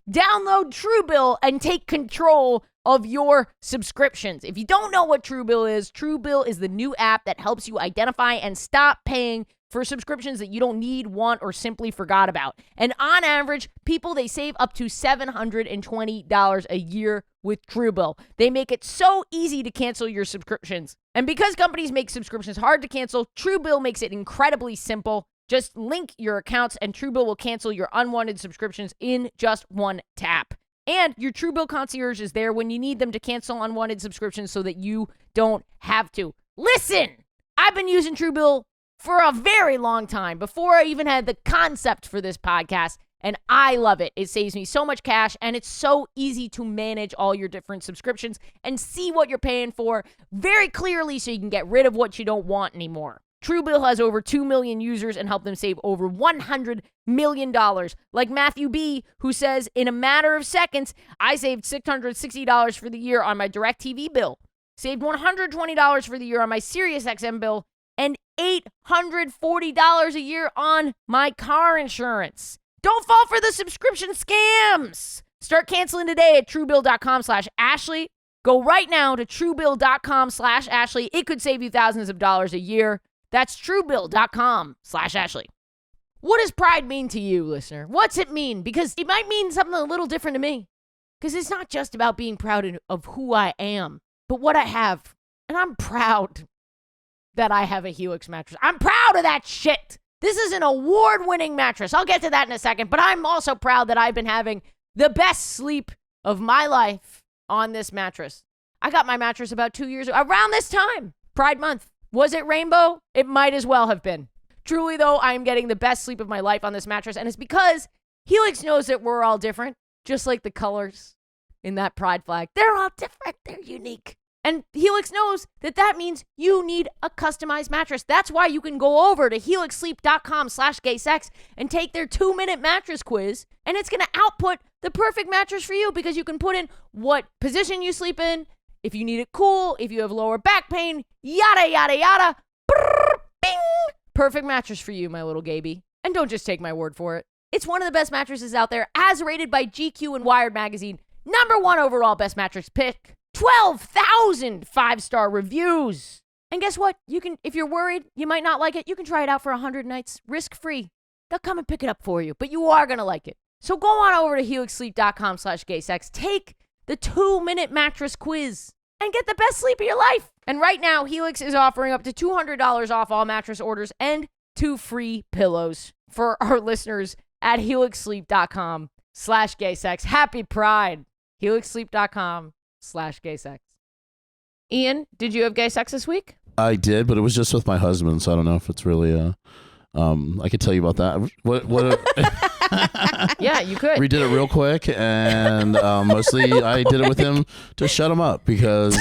Download Ppl and take control of your subscriptions. If you don't know what Ppl is the new app that helps you identify and stop paying for subscriptions that you don't need, want, or simply forgot about. And on average, people, they save up to $720 a year with Ppl. They make it so easy to cancel your subscriptions. And because companies make subscriptions hard to cancel, Ppl makes it incredibly simple. Just link your accounts and Ppl will cancel your unwanted subscriptions in just one tap. And your Ppl concierge is there when you need them to cancel unwanted subscriptions so that you don't have to. Listen, I've been using Ppl for a very long time, before I even had the concept for this podcast, and I love it. It saves me so much cash, and it's so easy to manage all your different subscriptions and see what you're paying for very clearly so you can get rid of what you don't want anymore. Truebill has over 2 million users and helped them save over $100 million. Like Matthew B., who says, in a matter of seconds, I saved $660 for the year on my DirecTV bill, saved $120 for the year on my SiriusXM bill, and $840 a year on my car insurance. Don't fall for the subscription scams. Start canceling today at Truebill.com/Ashley. Go right now to Truebill.com/Ashley. It could save you thousands of dollars a year. That's Truebill.com/Ashley. What does pride mean to you, listener? What's it mean? Because it might mean something a little different to me. Because it's not just about being proud of who I am, but what I have. And I'm proud that I have a Helix mattress. I'm proud of that shit. This is an award-winning mattress. I'll get to that in a second, but I'm also proud that I've been having the best sleep of my life on this mattress. I got my mattress about 2 years ago, around this time, Pride Month. Was it rainbow? It might as well have been. Truly, though, I am getting the best sleep of my life on this mattress, and it's because Helix knows that we're all different, just like the colors in that pride flag. They're all different. They're unique. And Helix knows that that means you need a customized mattress. That's why you can go over to helixsleep.com/gaysex and take their 2-minute mattress quiz, and it's going to output the perfect mattress for you because you can put in what position you sleep in, if you need it cool, if you have lower back pain, yada, yada, yada. Brrr, bing. Perfect mattress for you, my little Gaby. And don't just take my word for it. It's one of the best mattresses out there, as rated by GQ and Wired Magazine. #1 overall best mattress pick. 12,000 5-star reviews. And guess what? You can, if you're worried you might not like it, you can try it out for 100 nights, risk-free. They'll come and pick it up for you, but you are going to like it. So go on over to helixsleep.com/gaysex. Take the 2-minute mattress quiz and get the best sleep of your life. And right now, Helix is offering up to $200 off all mattress orders and 2 free pillows for our listeners at helixsleep.com/gaysex. Happy Pride. helixsleep.com/gaysex. Ian, did you have gay sex this week? I did, but it was just with my husband, so I don't know if it's really I could tell you about that. What Yeah, you could. We did it real quick, and mostly I did it with him to shut him up because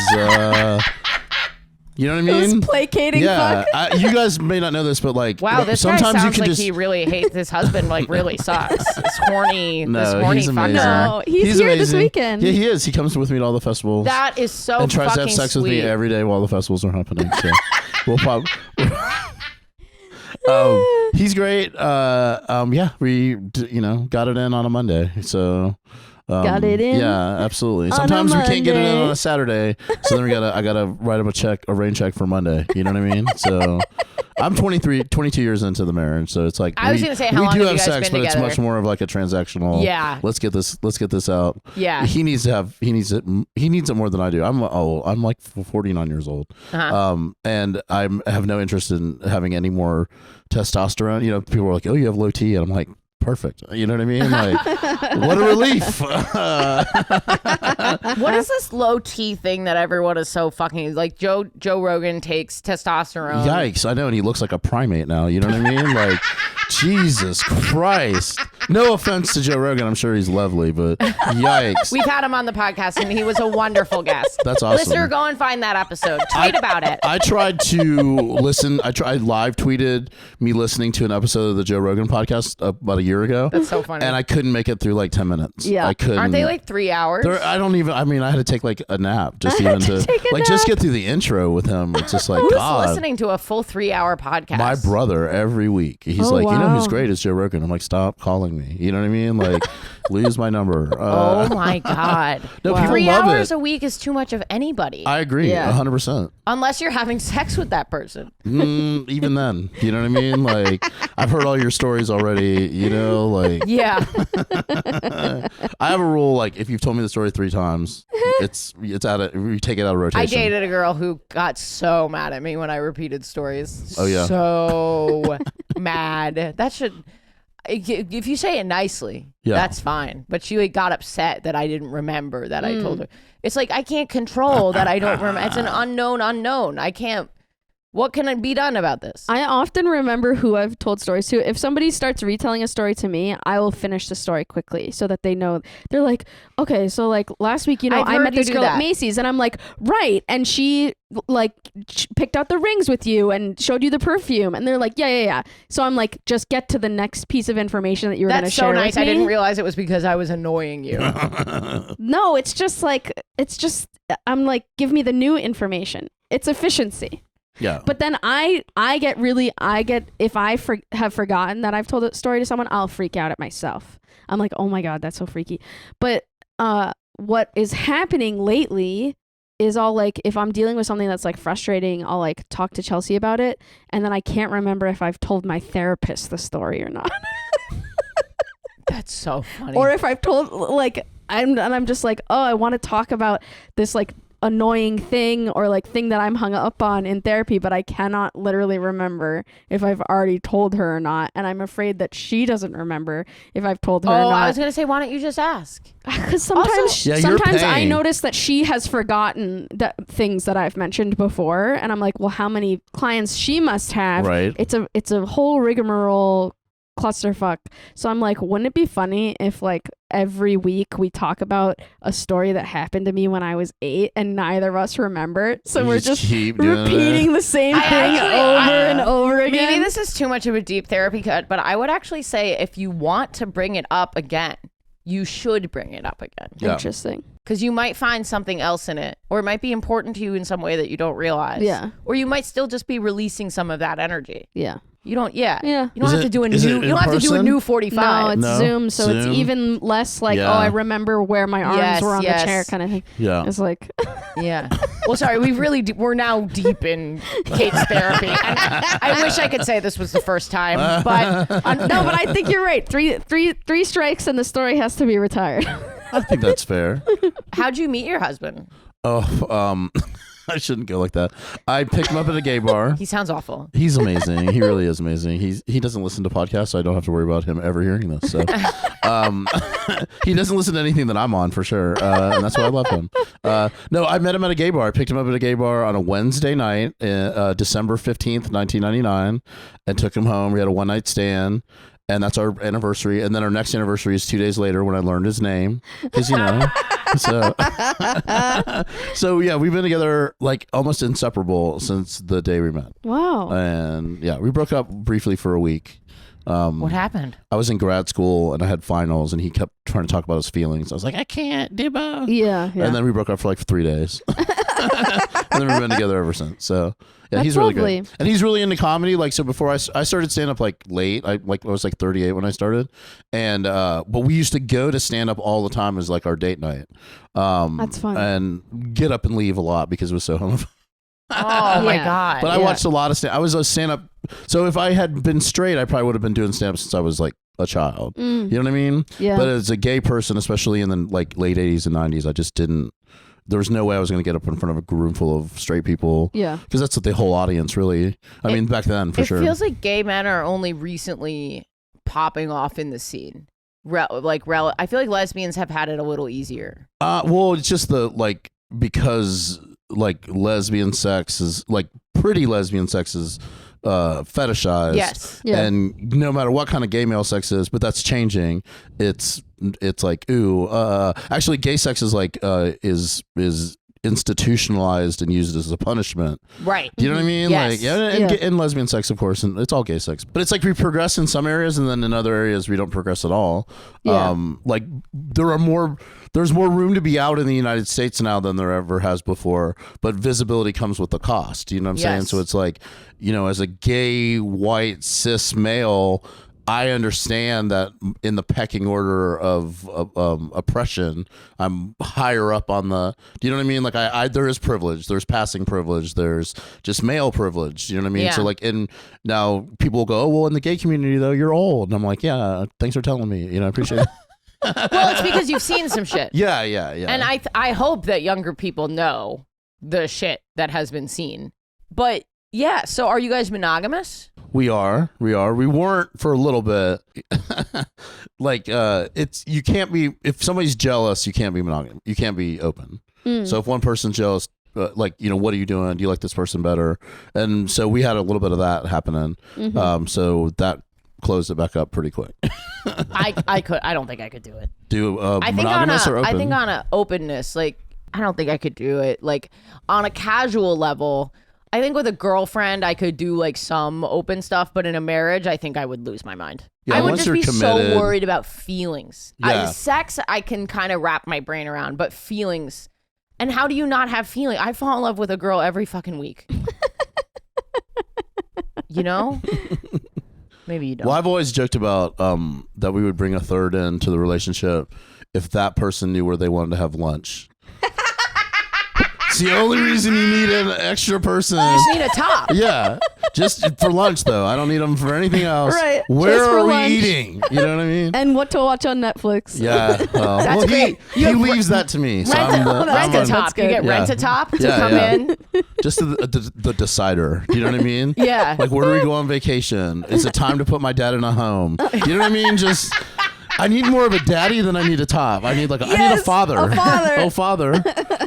you know what I mean? It was placating. Yeah, you guys may not know this, but like, wow, this guy sometimes sounds you can like just. he really hates his husband. Like, really sucks. This horny, No, this horny he's amazing. fucker. No, he's here this amazing. weekend. Yeah, he is. He comes with me to all the festivals. That is so and tries to fucking have sex sweet. with me every day while the festivals are happening. So we'll probably. He's great. Yeah, we got it in on a Monday. So Got it in? Yeah, absolutely. On a Sometimes we can't get it in Monday. on a Saturday, so then I gotta write him a rain check for Monday. You know what I mean? So I'm 22 years into the marriage, so it's like I was gonna say, how we long do have have you guys sex, been but it's together? much more of like a transactional. Yeah. Let's get this out. Yeah. He needs it more than I do. I'm old. I'm like 49 years old. And I have no interest in having any more testosterone. You know, people are like, "Oh, you have low T," and I'm like, perfect. You know what I mean? Like, what a relief. What is this low T thing that everyone is so fucking like? Joe Rogan takes testosterone. Yikes. I know. And he looks like a primate now. You know what I mean? Like, Jesus Christ. No offense to Joe Rogan. I'm sure he's lovely, but yikes. We've had him on the podcast and he was a wonderful guest. That's awesome. Listener, go and find that episode. Tweet about it. I tried to listen. I live tweeted me listening to an episode of the Joe Rogan podcast about a year ago. That's so funny. And I couldn't make it through like 10 minutes. Yeah. I couldn't. Aren't they like 3 hours? I had to take like a nap just even to like just get through the intro with him. It's just like, Who's God. listening to a full 3-hour podcast? My brother every week. He's Oh, like, you know who's wow. great is Joe Rogan. I'm like, stop calling me. You know what I mean? Like, lose my number. Oh my God. No, people 3 love hours it. a week is too much of anybody. I agree, Yeah. 100%. Unless you're having sex with that person. Even then, you know what I mean? Like, I've heard all your stories already. You know, like, Yeah. I have a rule. Like, if you've told me the story 3 times, it's out of we take it out of rotation. I dated a girl who got so mad at me when I repeated stories. Oh, yeah. So mad. That should, if you say it nicely, Yeah. that's fine. But she like, got upset that I didn't remember that I told her. It's like, I can't control that I don't remember. It's an unknown. I can't What can be done about this? I often remember who I've told stories to. If somebody starts retelling a story to me, I will finish the story quickly so that they know. They're like, okay, so like last week, I've I heard met you this do girl that. at Macy's, and I'm like, right, and she like picked out the rings with you and showed you the perfume, and they're like, yeah. So I'm like, just get to the next piece of information that you were going to That's share so nice. with I me. didn't realize it was because I was annoying you. No, it's just I'm like, give me the new information. It's efficiency. Yeah. But then I get if I have forgotten that I've told a story to someone, I'll freak out at myself. I'm like, oh my God, that's so freaky. But what is happening lately is all like, if I'm dealing with something that's like frustrating, I'll like talk to Chelsea about it. And then I can't remember if I've told my therapist the story or not. That's so funny. Or if I've told like, I'm just like, oh, I want to talk about this like annoying thing or like thing that I'm hung up on in therapy, but I cannot literally remember if I've already told her or not, and I'm afraid that she doesn't remember if I've told her or not. I was gonna say, why don't you just ask? Because sometimes, Yeah, you're sometimes I paying. notice that she has forgotten things that I've mentioned before, and I'm like, well, how many clients she must have? Right. It's a whole rigmarole clusterfuck. So I'm like, wouldn't it be funny if like every week we talk about a story that happened to me when I was 8 and neither of us remember? So You we're just just keep doing repeating the same I thing actually- over and over again. Maybe this is too much of a deep therapy cut, but I would actually say if you want to bring it up again, you should bring it up again. Yeah. Interesting. Because you might find something else in it, or it might be important to you in some way that you don't realize. Yeah. Or you might still just be releasing some of that energy. Yeah. You don't, yeah. Yeah. You don't Is have it- to do a is it new. in You don't have to do a person? new 45. No, it's No? Zoom, so it's Zoom? even less like, Yeah. oh, I remember where my arms Yes, were on yes. the chair kind of thing. Yeah. It's like, Yeah. Well, sorry, we're now deep in Kate's therapy. And I wish I could say this was the first time, but no, but I think you're right. Three strikes and the story has to be retired. I think that's fair. how'd you meet your husband? Oh, I shouldn't go like that. I picked him up at a gay bar. He sounds awful. He's amazing. He really is amazing. He doesn't listen to podcasts, so I don't have to worry about him ever hearing this. So, he doesn't listen to anything that I'm on for sure, and that's why I love him. No, I met him at a gay bar. I picked him up at a gay bar on a Wednesday night, December 15th, 1999, and took him home. We had a one night stand. And that's our anniversary. And then our next anniversary is 2 days later when I learned his name. Because, so yeah, we've been together like almost inseparable since the day we met. Wow. And yeah, we broke up briefly for a week. What happened? I was in grad school and I had finals and he kept trying to talk about his feelings. I was like, I can't, Dibba. Yeah. And then we broke up for like 3 days. And then we've been together ever since. So yeah, That's he's really lovely. good. And he's really into comedy. Like, so before I started stand up like late, I was like 38 when I started. And, but we used to go to stand up all the time as like our date night. That's fun. And get up and leave a lot because it was so homophobic. Oh my Yeah. God. But I watched a lot of I was a stand up. So if I had been straight, I probably would have been doing stand up since I was like a child. You know what I mean? Yeah. But as a gay person, especially in the like late 80s and 90s, I just didn't. There was no way I was going to get up in front of a room full of straight people. Yeah. Because that's what the whole audience really. I mean, back then for it sure. feels like gay men are only recently popping off in the scene. I feel like lesbians have had it a little easier. Well, it's just because like lesbian sex is like pretty lesbian sex is fetishized. Yes. Yeah. And no matter what kind of gay male sex is, but that's changing. It's like, ooh, actually gay sex is like is institutionalized and used as a punishment. Right. Do you know what I mean? Yes. Like, yeah, and lesbian sex, of course, and it's all gay sex. But it's like we progress in some areas, and then in other areas we don't progress at all. Yeah. Like there's more room to be out in the United States now than there ever has before. But visibility comes with the cost. You know what I'm saying? Yes. So it's like, as a gay white cis male, I understand that in the pecking order of oppression, I'm higher up on the. Do you know what I mean? Like there is privilege. There's passing privilege. There's just male privilege. You know what I mean? Yeah. So like, now people will go, oh well, in the gay community though, you're old, and I'm like, yeah, thanks for telling me. I appreciate it. Well, it's because you've seen some shit. Yeah. And I hope that younger people know the shit that has been seen. But yeah, so are you guys monogamous? We are. We weren't for a little bit. Like, you can't be, if somebody's jealous, you can't be monogamous. You can't be open. So if one person's jealous, like, what are you doing? Do you like this person better? And so we had a little bit of that happening. So that closed it back up pretty quick. I don't think I could do it. I think monogamous or open? I think on a openness, like, I don't think I could do it. Like, on a casual level, I think with a girlfriend, I could do like some open stuff, but in a marriage, I think I would lose my mind. Yeah, I would once just be you're so committed- worried about feelings. Yeah. Sex, I can kind of wrap my brain around, but feelings. And how do you not have feeling? I fall in love with a girl every fucking week. Maybe you don't. Well, I've always joked about that we would bring a third into the relationship if that person knew where they wanted to have lunch. It's the only reason you need an extra person. You just need a top. Yeah, just for lunch though. I don't need them for anything else. Right, Where just for are we lunch. eating? You know what I mean? And what to watch on Netflix. Yeah. Well, great. he leaves that to me. So Rent a That's top. You good. get Yeah. rent a top to Yeah, come yeah. in. just the decider. You know what I mean? Yeah. Like, where do we go on vacation? Is it time to put my dad in a home? You know what I mean? Just, I need more of a daddy than I need a top. I need I need a Yes, father. a father. Oh, father.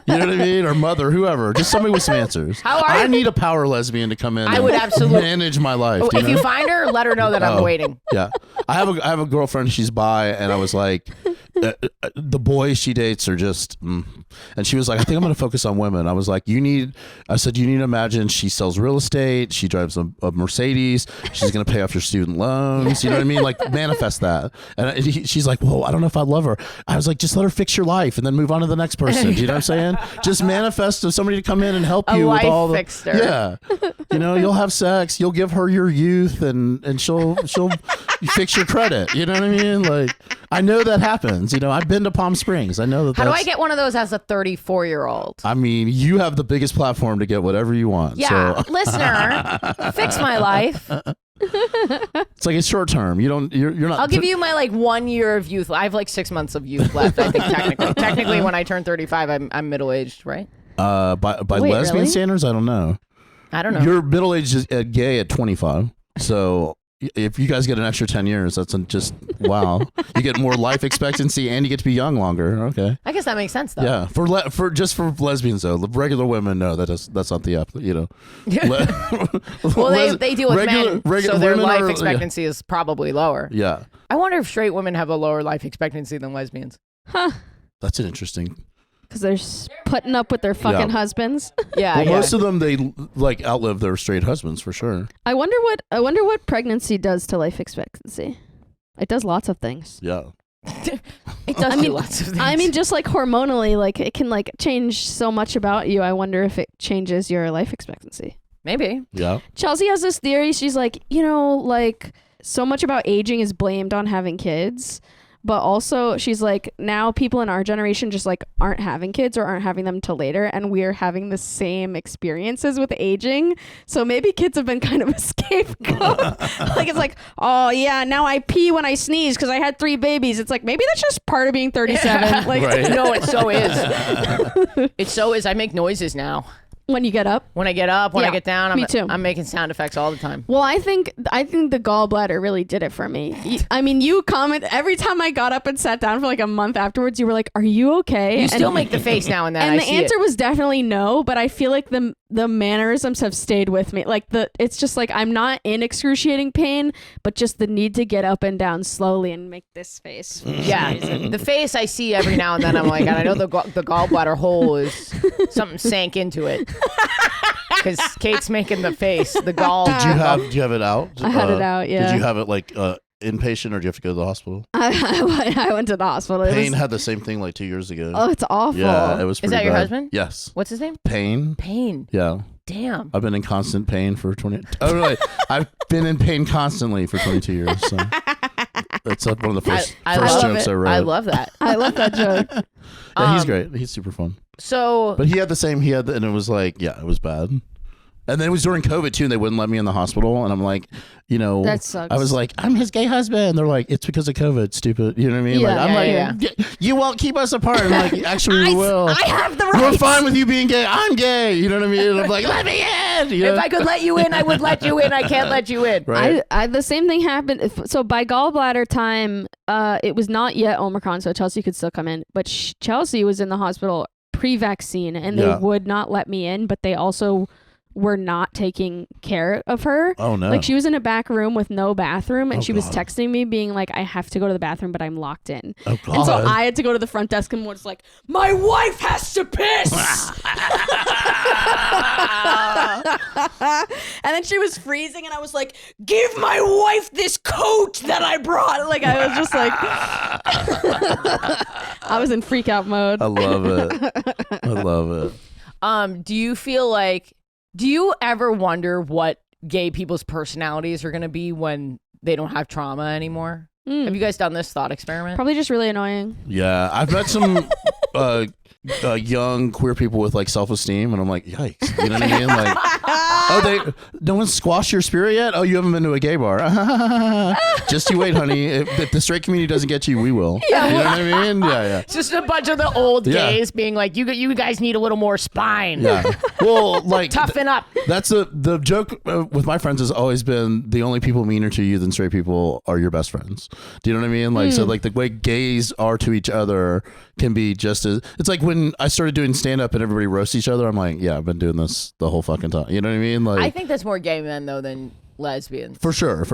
You know what I mean? Or mother, whoever. Just somebody with some answers. How are I you? need a power lesbian to come in. I and would absolutely- manage my life. do If know? you find her, let her know that I'm Oh. waiting. Yeah, I have a girlfriend. She's bi, and I was like, the boys she dates are just. And she was like, I think I'm going to focus on women. I was like, you need to imagine she sells real estate. She drives a Mercedes. She's going to pay off your student loans. You know what I mean? Like, manifest that. And she's like, well, I don't know if I love her. I was like, just let her fix your life and then move on to the next person. Do you know what I'm saying? Just manifest somebody to come in and help A you with life all the. fixer. Yeah. You'll have sex. You'll give her your youth, and she'll fix your credit. You know what I mean? Like, I know that happens. I've been to Palm Springs. I know that. How do I get one of those as a 34-year-old? I mean, you have the biggest platform to get whatever you want. Yeah, So listener, fix my life. it's like it's short term. You're not. I'll give you my 1 year of youth. I have 6 months of youth left. I think technically, when I turn 35, I'm middle aged, right? By Wait, lesbian really? standards, I don't know. I don't know. You're middle aged gay at 25. So if you guys get an extra 10 years, that's just wow. You get more life expectancy and you get to be young longer. Okay. I guess that makes sense though. Yeah, for lesbians though, the regular women, no, that's not the up. Well, they deal with men, so their women life are- expectancy is probably lower. Yeah, I wonder if straight women have a lower life expectancy than lesbians. Huh. that's an interesting. Because they're putting up with their fucking Yeah. husbands. Yeah, Well, yeah. most of them they outlive their straight husbands for sure. I wonder what pregnancy does to life expectancy. It does lots of things. Yeah, It does I do mean- lots of things. I mean, just hormonally, it can change so much about you. I wonder if it changes your life expectancy. maybe. yeah. Chelsea has this theory. She's like, so much about aging is blamed on having kids. But also, she's like, now people in our generation just aren't having kids or aren't having them till later, and we're having the same experiences with aging. So maybe kids have been kind of a scapegoat. It's like, oh yeah, now I pee when I sneeze because I had 3 babies. It's like maybe that's just part of being 37. Right. No, it so is. It so is. I make noises now. When you get up. When I get up, when I Yeah, get down, me too. I'm making sound effects all the time. Well, I think the gallbladder really did it for me. I mean, you comment every time I got up and sat down for a month afterwards. You were like, "Are you okay?" You still make the face now and then. And I the see answer it. was definitely no, but I feel like the mannerisms have stayed with me. It's just I'm not in excruciating pain, but just the need to get up and down slowly and make this face. Yeah, the face I see every now and then. I'm like, and I know the gallbladder hole is something sank into it. Because Kate's making the face, the gall. Do you have it out? I had it out, yeah. Did you have it inpatient or do you have to go to the hospital? I went to the hospital. It Payne was- had the same thing 2 years ago. oh, it's awful. Yeah, it was. Is Pretty that your bad. husband? Yes. What's his name? Payne. Pain. Yeah. Damn. I've been in constant pain for 20. Oh, really? I've been in pain constantly for 22 years. So that's one of the first I love jokes it. I wrote. I love that. I love that joke. Yeah, he's Um, great. He's super fun. So But he had the same. And it was it was bad. And then it was during COVID too, and they wouldn't let me in the hospital. And I'm like, That sucks. I was like, I'm his gay husband. They're like, it's because of COVID, stupid. You know what I mean? Yeah. I'm Yeah, like, you won't keep us apart. I'm like, actually, we will. I have the We're right. fine with you being gay. I'm gay. You know what I mean? And I'm like, let me in. You know? if I could let you in, I would let you in. I can't let you in. Right. I the same thing happened. So by gallbladder time, it was not yet Omicron, so Chelsea could still come in. But Chelsea was in the hospital pre-vaccine, and they Yeah. would not let me in, but they also were not taking care of her. Oh no. Like she was in a back room with no bathroom, and Oh, she was God. texting me being like, I have to go to the bathroom, but I'm locked in. Oh God. And so I had to go to the front desk and was like, my wife has to piss. And then she was freezing, and I was like, give my wife this coat that I brought. Like I was just like, I was in freak out mode. I love it. I love it. Do you ever wonder what gay people's personalities are going to be when they don't have trauma anymore? Have you guys done this thought experiment? Probably just really annoying. Yeah, I've met some young queer people with like self-esteem, and I'm like, yikes. You know what I mean? Like, oh, no one's squashed your spirit yet? Oh, you haven't been to a gay bar? Just you wait, honey. If the straight community doesn't get you, we will. Yeah, You know what I mean? Yeah. It's just a bunch of the old Yeah. gays being like, you guys need a little more spine. Yeah. Well, like Toughen up. that's the joke with my friends has always been the only people meaner to you than straight people are your best friends. Do you know what I mean? Like, so like the way gays are to each other can be just as, it's like when I started doing stand up and everybody roasts each other, I'm like, yeah, I've been doing this the whole fucking time. You know what I mean? Like, I think that's more gay men though than lesbians. for sure.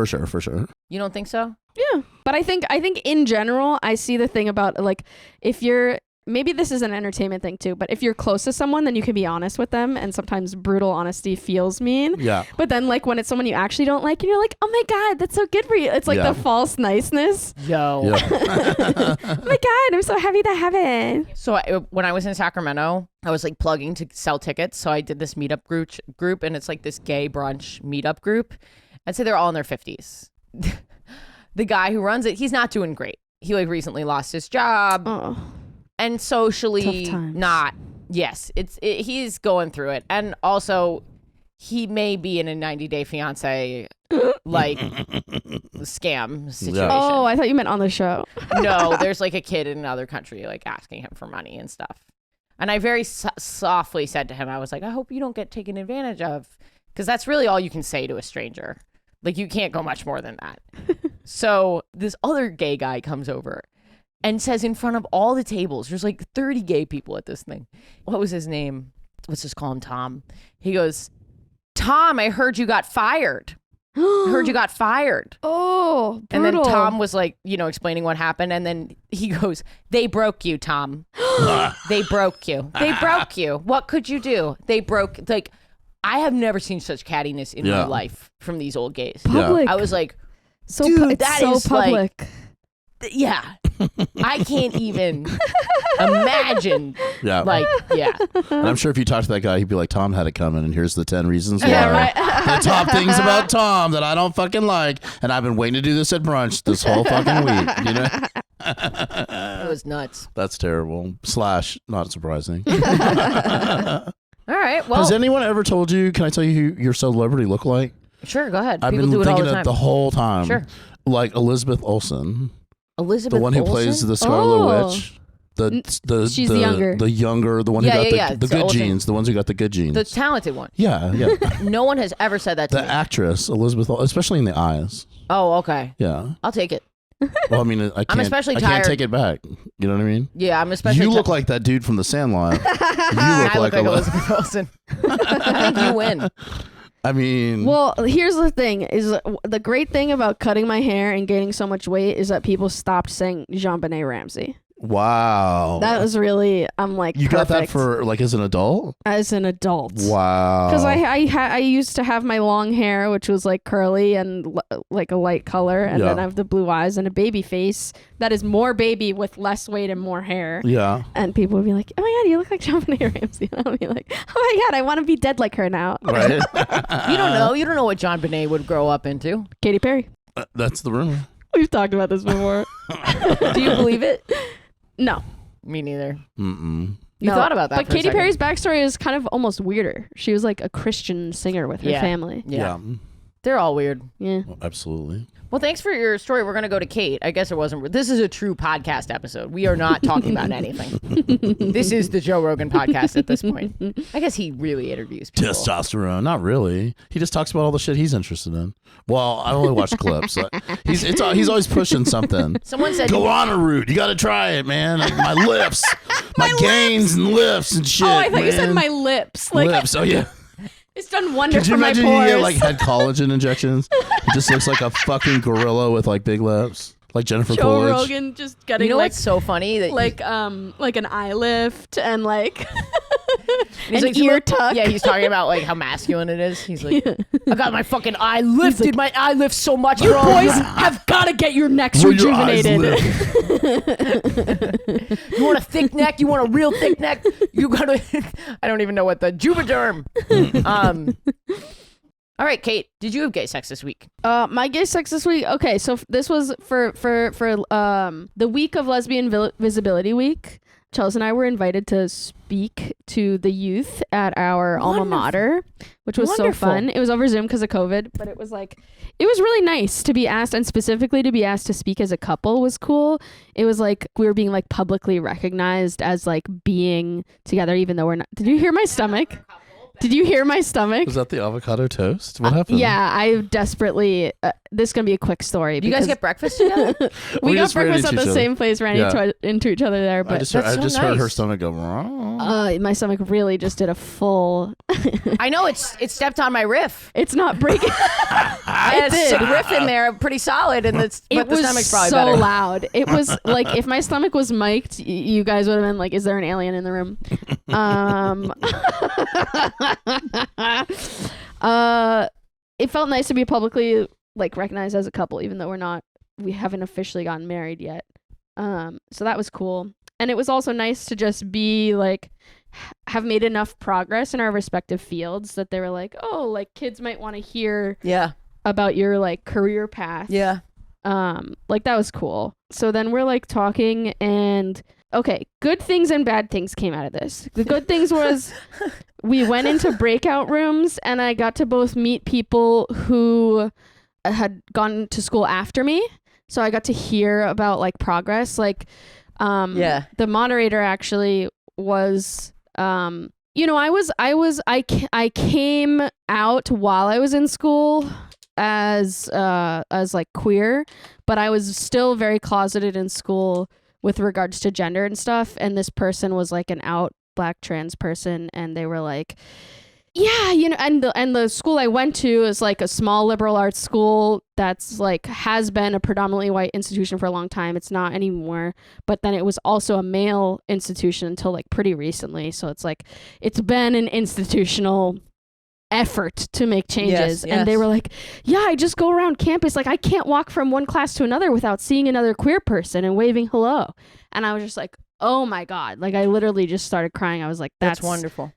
You don't think so? Yeah. But I think in general, I see the thing about like if you're, maybe this is an entertainment thing too, but if you're close to someone, then you can be honest with them, and sometimes brutal honesty feels mean. Yeah. But then like when it's someone you actually don't like and you're like, oh my God, that's so good for you. It's like Yeah. the false niceness. Yo. Yeah. Oh my God, I'm so happy to have it. So when I was in Sacramento, I was like plugging to sell tickets. So I did this meetup group, and it's like this gay brunch meetup group. I'd say they're all in their 50s. The guy who runs it, he's not doing great. He like recently lost his job. Oh. And socially Tough times. not. Yes, he's going through it. And also he may be in a 90-day fiance like scam situation. Oh, I thought you meant on the show. No, there's like a kid in another country like asking him for money and stuff. And I very softly said to him, I was like, I hope you don't get taken advantage of, because that's really all you can say to a stranger. Like you can't go much more than that. So this other gay guy comes over and says in front of all the tables, there's like 30 gay people at this thing. What was his name? Let's just call him Tom. He goes, Tom, I heard you got fired. I heard you got fired. Oh, brutal. And then Tom was like, explaining what happened. And then he goes, they broke you, Tom. They broke you. They broke you. What could you do? They broke, like, I have never seen such cattiness in my life from these old gays. Public. I was like, so dude, it's that so is like, public. yeah. I can't even imagine. Yeah. Like, yeah. And I'm sure if you talk to that guy, he'd be like, Tom had it coming, and here's the 10 reasons why. Yeah, right. The top things about Tom that I don't fucking like, and I've been waiting to do this at brunch this whole fucking week. You know? It was nuts. That's terrible. / not surprising. All right. Well, Has anyone ever told you, can I tell you who your celebrity look like? sure. Go ahead. I've People been do it all thinking the it time. the whole time. Sure. Like Elizabeth Olsen, Elizabeth the one who Olsen? plays the Scarlet Oh. Witch. The She's the younger. the younger, the one who Yeah, got yeah, yeah. the So good Olsen. genes, the ones who got the good genes. The talented one. Yeah. No one has ever said that to The me. actress Elizabeth, especially in the eyes. Oh, okay. Yeah. I'll take it. Well, I mean, I can't. especially I can't tired. take it back. You know what I mean? Yeah, I'm especially. You look like that dude from The Sandlot. You I look like Eli- Elizabeth Olsen. I think you win. I mean, Well, here's the thing: is the great thing about cutting my hair and gaining so much weight is that people stopped saying Jean-Benet Ramsey. wow. That was really, I'm like, you got that perfect for like as an adult? as an adult. Wow. Because I used to have my long hair, which was like curly and like a light color, and then Yeah. I have the blue eyes and a baby face that is more baby with less weight and more hair. Yeah. And people would be like, "Oh my God, you look like Jean-Benet Ramsey." And I'll be like, "Oh my God, I want to be dead like her now." Right. You don't know. You don't know what John Bonet would grow up into. Katy Perry. That's the rumor. We've talked about this before. Do you believe it? No. Me neither. Mm-mm. You No. thought about that. But for a Katy second. Perry's backstory is kind of almost weirder. She was like a Christian singer with her Yeah. family. Yeah. They're all weird. Yeah. Absolutely. Well, thanks for your story. We're going to go to Kate. I guess it wasn't. This is a true podcast episode. We are not talking about anything. This is the Joe Rogan podcast at this point. I guess he really interviews people. Testosterone. Not really. He just talks about all the shit he's interested in. Well, I only watch clips. He's always pushing something. Someone said, go on a route. You got to try it, man. Like, my lips. my gains and lifts and shit. Oh, I thought you said man. my lips. Like, Lips. Oh, yeah. it's done wonders Could you for my imagine pores. he had collagen injections? He just looks like a fucking gorilla with like big lips, like Jennifer Joe Coolidge. Rogan just getting you know like what's so funny? That like an eye lift and like he's an like, ear tuck. Yeah, he's talking about like how masculine it is. He's like, I got my fucking eye lifted. My eye lifts so much, You bro. boys have got to get your necks Will your eyes rejuvenated. You want a thick neck? You want a real thick neck? You gotta. I don't even know what the Juvederm. All right, Kate. Did you have gay sex this week? My gay sex this week. Okay, so this was for the week of Lesbian Visibility Week. Chelsea and I were invited to speak to the youth at our alma mater, which was so fun. It was over Zoom because of COVID, but it was really nice to be asked, and specifically to be asked to speak as a couple was cool. It was like we were being like publicly recognized as like being together, even though we're not. Did you hear my stomach? Did you hear my stomach? Was that the avocado toast? What happened? Yeah, I desperately. This is gonna be a quick story. Do you guys get breakfast together? we got just ran breakfast into at each the other. same place, ran into each other there. But I just heard her nice. stomach go wrong. my stomach really just did a full. I know it stepped on my riff. It's not breaking. I had did. a riff in there, pretty solid, and but It the was stomach's probably so better. loud. It was like if my stomach was mic'd, you guys would have been like, "Is there an alien in the room?" It felt nice to be publicly like recognized as a couple, even though we haven't officially gotten married yet. So that was cool. And it was also nice to just be like, have made enough progress in our respective fields that they were like, oh, like kids might want to hear Yeah, about your like career path. yeah. Like that was cool. So then we're like talking, and okay, good things and bad things came out of this. The good things was we went into breakout rooms, and I got to both meet people who had gone to school after me. So I got to hear about like progress. Like, the moderator actually was, I came out while I was in school as like queer, but I was still very closeted in school with regards to gender and stuff. And this person was like an out Black trans person, and they were like, yeah, and the school I went to is like a small liberal arts school that's like has been a predominantly white institution for a long time. It's not anymore, but then it was also a male institution until like pretty recently. So it's like it's been an institutional effort to make changes. Yes. And they were like, yeah, I just go around campus, like I can't walk from one class to another without seeing another queer person and waving hello. And I was just like, oh my God, like I literally just started crying. I was like, that's wonderful.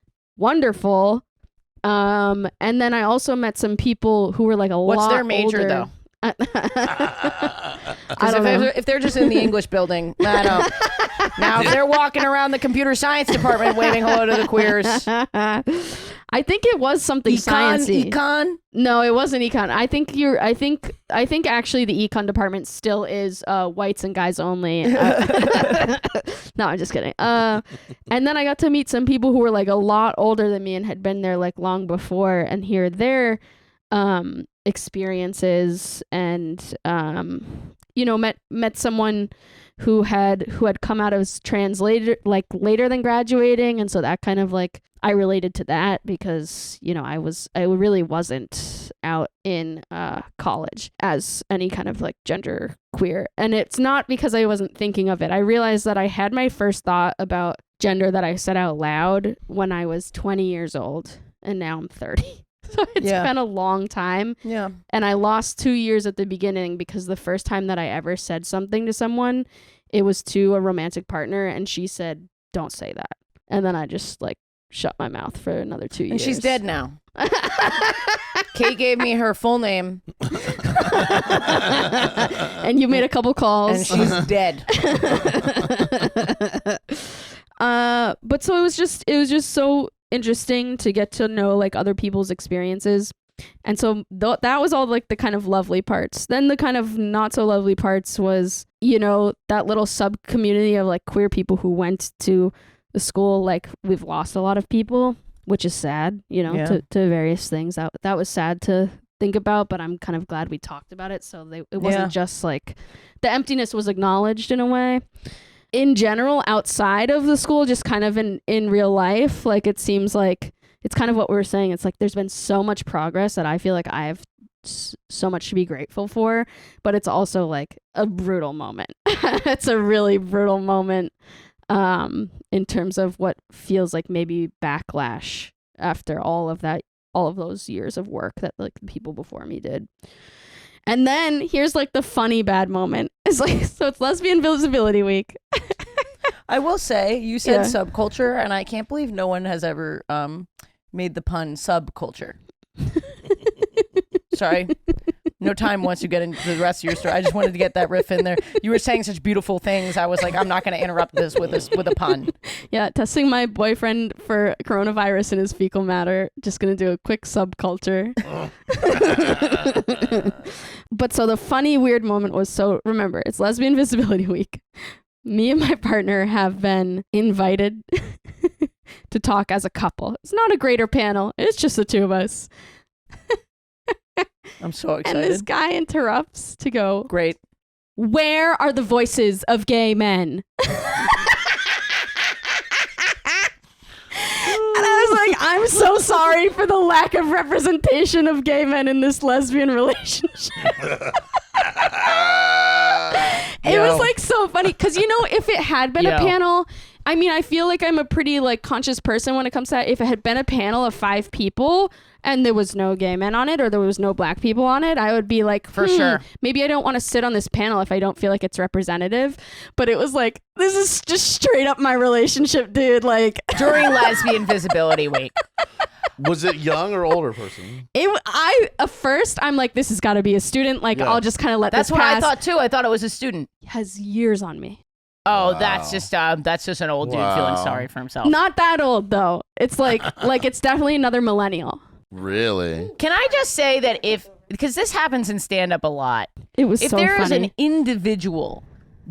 And then I also met some people who were like a lot What's their major older. though? I Because don't know. if they're just in the English building, I don't. Now, if they're walking around the computer science department waving hello to the queers, I think it was something sciencey. econ. No, it wasn't econ. I think actually the econ department still is whites and guys only. No, I'm just kidding. And then I got to meet some people who were like a lot older than me and had been there like long before, and hear their experiences, and met someone who had come out as trans later than graduating, and so that kind of like I related to that because I really wasn't out in college as any kind of like gender queer, and it's not because I wasn't thinking of it. I realized that I had my first thought about gender that I said out loud when I was 20 years old, and now I'm 30. So it's been a long time. Yeah. And I lost 2 years at the beginning because the first time that I ever said something to someone, it was to a romantic partner, and she said, "Don't say that." And then I just like shut my mouth for another 2 years. And she's dead now. Kate gave me her full name. And you made a couple calls. And she's dead. But so it was just so interesting to get to know like other people's experiences. And so that was all like the kind of lovely parts. Then the kind of not so lovely parts was, you know, that little sub community of like queer people who went to the school. Like we've lost a lot of people, which is sad, you know, to various things. That was sad to think about, but I'm kind of glad we talked about it. So it wasn't just like the emptiness was acknowledged in a way. In general, outside of the school, just kind of in real life, like it seems like it's kind of what we were saying. It's like there's been so much progress that I feel like I have so much to be grateful for, but it's also like a brutal moment. It's a really brutal moment in terms of what feels like maybe backlash after all of those years of work that like the people before me did. And then here's like the funny bad moment. It's like, so it's Lesbian Visibility Week. I will say, you said subculture, and I can't believe no one has ever made the pun subculture. Sorry. No time once you get into the rest of your story. I just wanted to get that riff in there. You were saying such beautiful things. I was like, I'm not going to interrupt this with a pun. Yeah, testing my boyfriend for coronavirus in his fecal matter. Just going to do a quick subculture. But so the funny, weird moment was, so remember, it's Lesbian Visibility Week. Me and my partner have been invited to talk as a couple. It's not a greater panel. It's just the two of us. I'm so excited. And this guy interrupts to go, great. Where are the voices of gay men? And I was like, I'm so sorry for the lack of representation of gay men in this lesbian relationship. It was like so funny because, you know, if it had been a panel, I mean, I feel like I'm a pretty like conscious person when it comes to that. If it had been a panel of 5 people and there was no gay men on it or there was no black people on it, I would be like, for sure, maybe I don't want to sit on this panel if I don't feel like it's representative. But it was like, this is just straight up my relationship, dude. Like during Lesbian Visibility Week. Was it young or older person? At first I'm like, this has got to be a student. Like I'll just kind of let this pass. That's what I thought too. I thought it was a student. He has years on me. Oh, wow. That's just an old dude feeling sorry for himself. Not that old though. It's like it's definitely another millennial. Really? Can I just say that because this happens in stand-up a lot. It was if so there is funny. an individual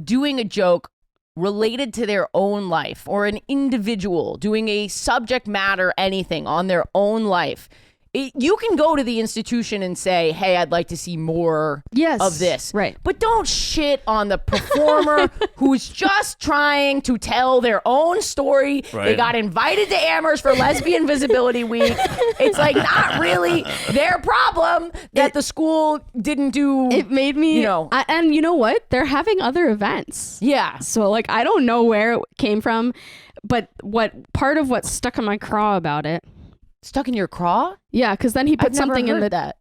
doing a joke related to their own life, or an individual doing a subject matter anything on their own life, you can go to the institution and say, hey, I'd like to see more of this. Right. But don't shit on the performer who's just trying to tell their own story. Right. They got invited to Amherst for Lesbian Visibility Week. It's like not really their problem that the school didn't do. It made me, you know. And you know what? They're having other events. Yeah. So like, I don't know where it came from, but part of what stuck in my craw about it. Stuck in your craw? Yeah, because then he put I've never something in heard that.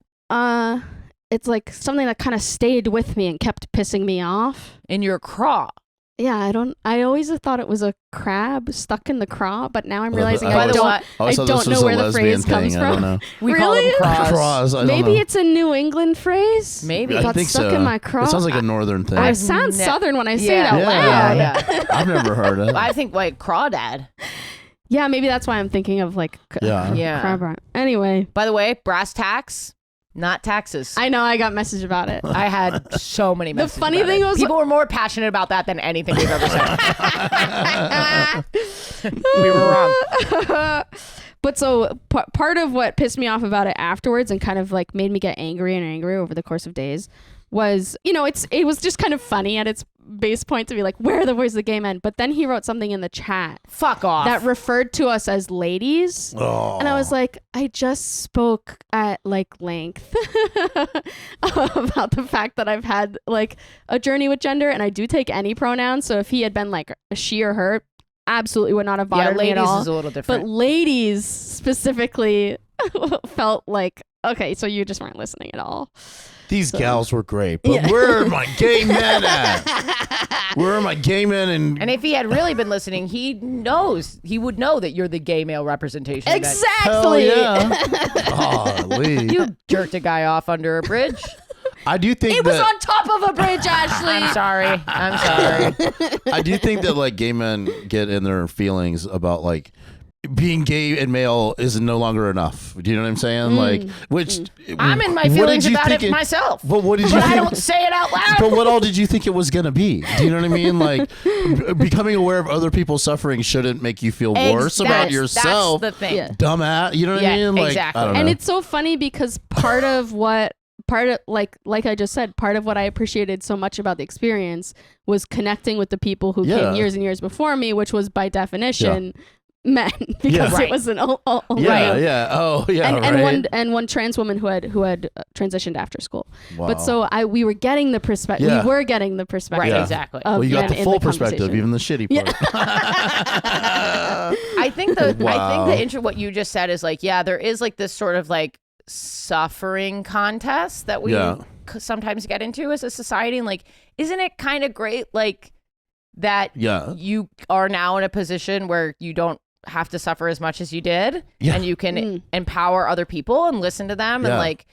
It's like something that kind of stayed with me and kept pissing me off. In your craw? Yeah, I always thought it was a crab stuck in the craw, but now I'm realizing I don't know where the phrase comes from. I don't know. We call them craws. Craws, I don't Maybe know. it's a New England phrase. Maybe. I Got think stuck so. in my craw. It sounds like a northern thing. I sound southern when I say it out loud. Yeah. I've never heard it. I think like crawdad. Yeah, maybe that's why I'm thinking of like crab. Anyway. By the way, brass tacks, not taxes. I know, I got message about it. I had so many messages. The funny thing was, people were more passionate about that than anything we've ever said. We were wrong. But so part of what pissed me off about it afterwards and kind of like made me get angry and angry over the course of days was, you know, it was just kind of funny at its base point to be like, where are the voices of gay men? But then he wrote something in the chat. Fuck off. That referred to us as ladies. Oh. And I was like, I just spoke at like length about the fact that I've had like a journey with gender and I do take any pronouns. So if he had been like a she or her, absolutely would not have bothered me at all. Ladies is a little different. But ladies specifically felt like, okay, so you just weren't listening at all. These gals were great, but where are my gay men at? Where are my gay men? And if he had really been listening, he would know that you're the gay male representation. Exactly. Hell yeah. Golly. You jerked a guy off under a bridge. I do think it was on top of a bridge, Ashley. I'm sorry. I do think that like gay men get in their feelings about like being gay and male is no longer enough. Do you know what I'm saying? Like, which I'm in my what feelings did you about think it myself. But what did you But I think? don't say it out loud. But what all did you think it was going to be? Do you know what I mean? Like, becoming aware of other people's suffering shouldn't make you feel worse about yourself. That's the thing. Yeah. Dumbass. You know what I mean? Like, exactly. I don't know. And it's so funny because part of like I just said, part of what I appreciated so much about the experience was connecting with the people who came years and years before me, which was by definition men, because it was an and one trans woman who had transitioned after school. Wow. But so we were getting the perspective. Yeah. We were getting the perspective. Right, Yeah. exactly. Well, you got men the in full perspective, conversation. even the shitty part. I think Wow. what you just said is like, there is like this sort of like suffering contest that we sometimes get into as a society, and like, isn't it kind of great like that you are now in a position where you don't have to suffer as much as you did, and you can empower other people and listen to them and like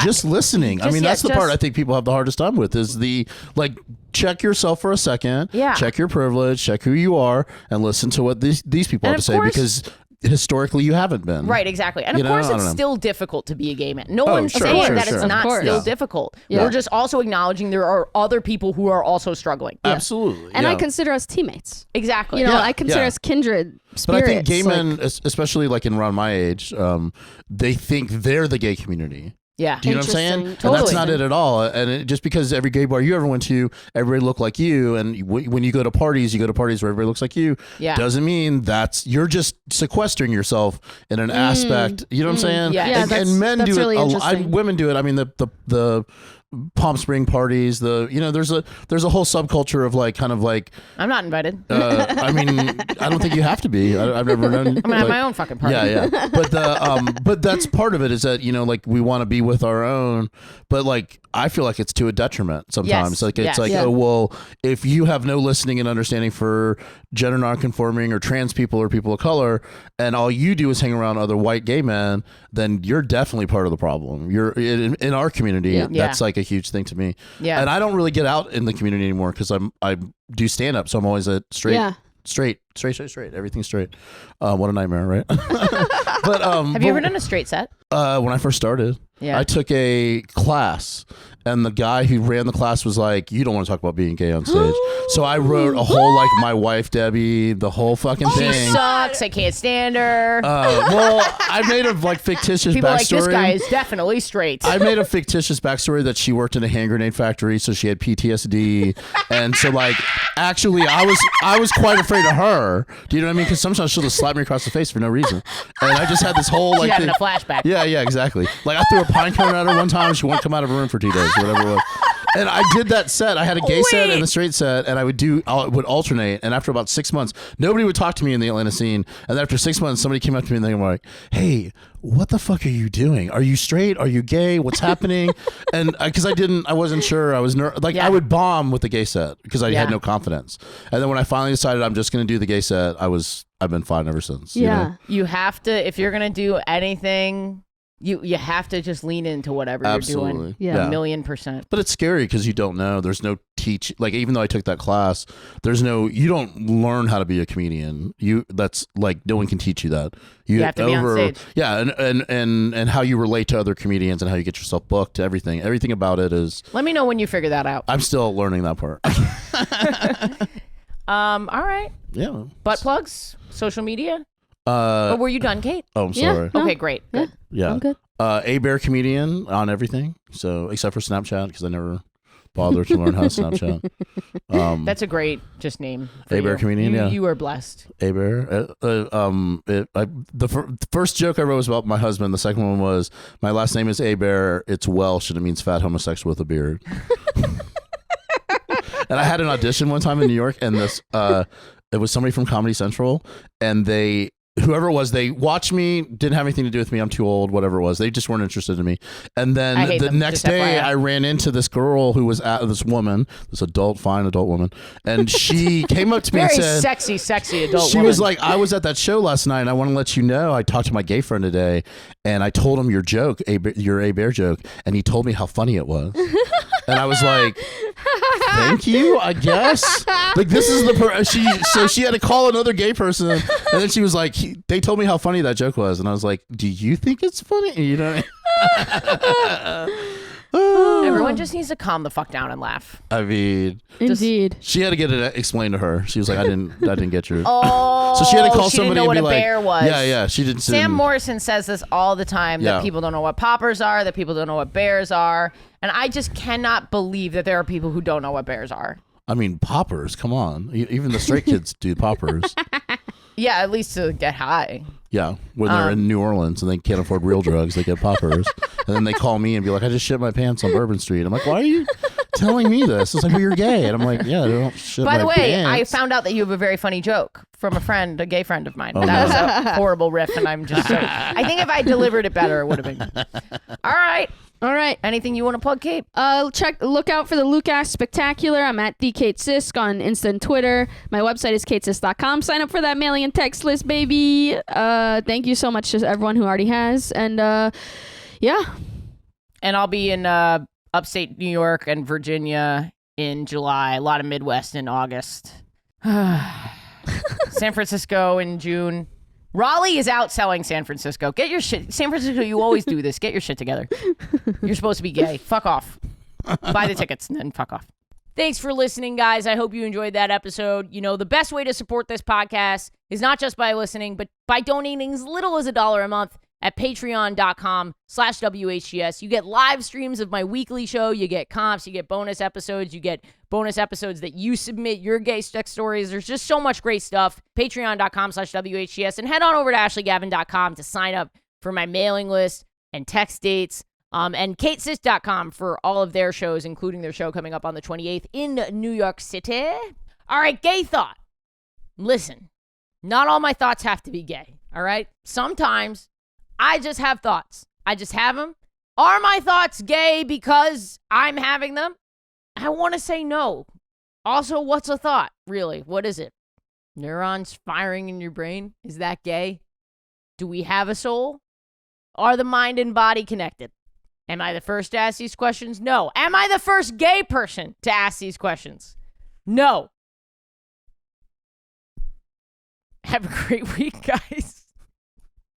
just listening. I mean, that's the part I think people have the hardest time with is the like, check yourself for a second, check your privilege, check who you are, and listen to what these people have to say, because historically you haven't been. Right, exactly. And of course it's still difficult to be a gay man. No one's saying that it's not still difficult. We're just also acknowledging there are other people who are also struggling. Absolutely. And I consider us teammates. Exactly. You know, I consider us kindred spirits. But I think gay men, especially like in around my age, they think they're the gay community. Yeah. Do you know what I'm saying? Totally. And that's not it at all. And just because every gay bar you ever went to, everybody looked like you, and when you go to parties where everybody looks like you, doesn't mean you're just sequestering yourself in an aspect. You know what I'm saying? Yeah. And men do really it. Women do it. I mean, the Palm Spring parties, there's a whole subculture of like, kind of like, I'm not invited. I mean, I don't think you have to be. I've never known. I'm gonna have my own fucking party. Yeah. But but that's part of it, is that, like, we want to be with our own, but like, I feel like it's to a detriment sometimes. Oh, well, if you have no listening and understanding for gender nonconforming or trans people or people of color, and all you do is hang around other white gay men, then you're definitely part of the problem. You're in our community. That's like a huge thing to me. Yeah. And I don't really get out in the community anymore because I do stand up, so I'm always at straight. Everything's straight. What a nightmare, right? But have you ever done a straight set? When I first started, I took a class, and the guy who ran the class was like, "You don't want to talk about being gay on stage." So I wrote a whole, like, my wife Debbie, the whole fucking thing. She sucks. I can't stand her. Well, I made a like fictitious People backstory. like, this guy is definitely straight. I made a fictitious backstory that she worked in a hand grenade factory, so she had PTSD, and so like, actually, I was quite afraid of her. Do you know what I mean? Because sometimes she'll just slap me across the face for no reason, and I just had this whole like, she's having a flashback. Yeah, exactly. Like, I threw a pine cone at her one time. She wouldn't come out of her room for 2 days, whatever it was. And I did that set. I had a gay set and a straight set, and I would alternate. And after about 6 months, nobody would talk to me in the Atlanta scene. And then after 6 months, somebody came up to me and they were like, "Hey, what the fuck are you doing? Are you straight? Are you gay? What's happening?" And because I wasn't sure. I was I would bomb with the gay set because I had no confidence. And then when I finally decided I'm just going to do the gay set, I've been fine ever since. Yeah. You have to, if you're going to do anything, you have to just lean into whatever you're doing. Yeah. 1,000,000%. But it's scary because you don't know. There's no like, even though I took that class, you don't learn how to be a comedian. That's like, no one can teach you that. You have to be on stage. Yeah, and how you relate to other comedians and how you get yourself booked, everything about it is. Let me know when you figure that out. I'm still learning that part. All right. Yeah. Butt plugs, social media. Or were you done, Kate? Oh, I'm sorry. No. Okay, great. Good. Yeah. I'm good. Aber comedian on everything. So except for Snapchat, because I never bothered to learn how to Snapchat. That's a great just name. Aber comedian. You are blessed. Aber. The first joke I wrote was about my husband. The second one was, my last name is Aber. It's Welsh and it means fat homosexual with a beard. And I had an audition one time in New York, and it was somebody from Comedy Central, and whoever it was, they watched me, didn't have anything to do with me. I'm too old, whatever it was. They just weren't interested in me. And then the next day, I ran into this girl who was this woman, this fine adult woman, and she came up to me and said, "Very sexy adult she woman." was like, "I was at that show last night, and I want to let you know, I talked to my gay friend today, and I told him your joke, your Aber joke, and he told me how funny it was." And I was like, thank you, I guess. Like, this is the she had to call another gay person, and then she was like, they told me how funny that joke was, and I was like, do you think it's funny? You know what I mean? Everyone just needs to calm the fuck down and laugh. I mean, Indeed. she had to get it explained to her. She was like, I didn't get your. Oh, So she had to call she somebody didn't know and what be a like, bear was. Yeah, she didn't. Sam Morrison says this all the time, Yeah. that people don't know what poppers are, that people don't know what bears are. And I just cannot believe that there are people who don't know what bears are. I mean, poppers. Come on, even the straight kids do poppers. Yeah, at least to get high. Yeah, when they're in New Orleans and they can't afford real drugs, they get poppers, and then they call me and be like, "I just shit my pants on Bourbon Street." I'm like, "Why are you telling me this?" It's like, "Well, you're gay," and I'm like, "Yeah, I don't shit By my the way, pants." I found out that you have a very funny joke from a gay friend of mine. That was a horrible riff, and I'm just I think if I delivered it better, it would have been. All right. Anything you want to plug, Kate? Look out for the Lucas Spectacular. I'm at the Kate Sisk on Insta and Twitter. My website is katesisk.com. Sign up for that mailing and text list, baby. Thank you so much to everyone who already has. And yeah. And I'll be in upstate New York and Virginia in July. A lot of Midwest in August. San Francisco in June. Raleigh is outselling San Francisco. Get your shit. San Francisco, you always do this. Get your shit together. You're supposed to be gay. Fuck off. Buy the tickets and then fuck off. Thanks for listening, guys. I hope you enjoyed that episode. You know, the best way to support this podcast is not just by listening, but by donating as little as $1 a month at patreon.com/WHGS. You get live streams of my weekly show. You get comps. You get bonus episodes. You get bonus episodes that you submit your gay sex stories. There's just so much great stuff. Patreon.com/WHGS. And head on over to AshleyGavin.com to sign up for my mailing list and text dates. And katesisk.com for all of their shows, including their show coming up on the 28th in New York City. All right, gay thought. Listen, not all my thoughts have to be gay, all right? Sometimes I just have thoughts. I just have them. Are my thoughts gay because I'm having them? I want to say no. Also, what's a thought, really? What is it? Neurons firing in your brain? Is that gay? Do we have a soul? Are the mind and body connected? Am I the first to ask these questions? No. Am I the first gay person to ask these questions? No. Have a great week, guys.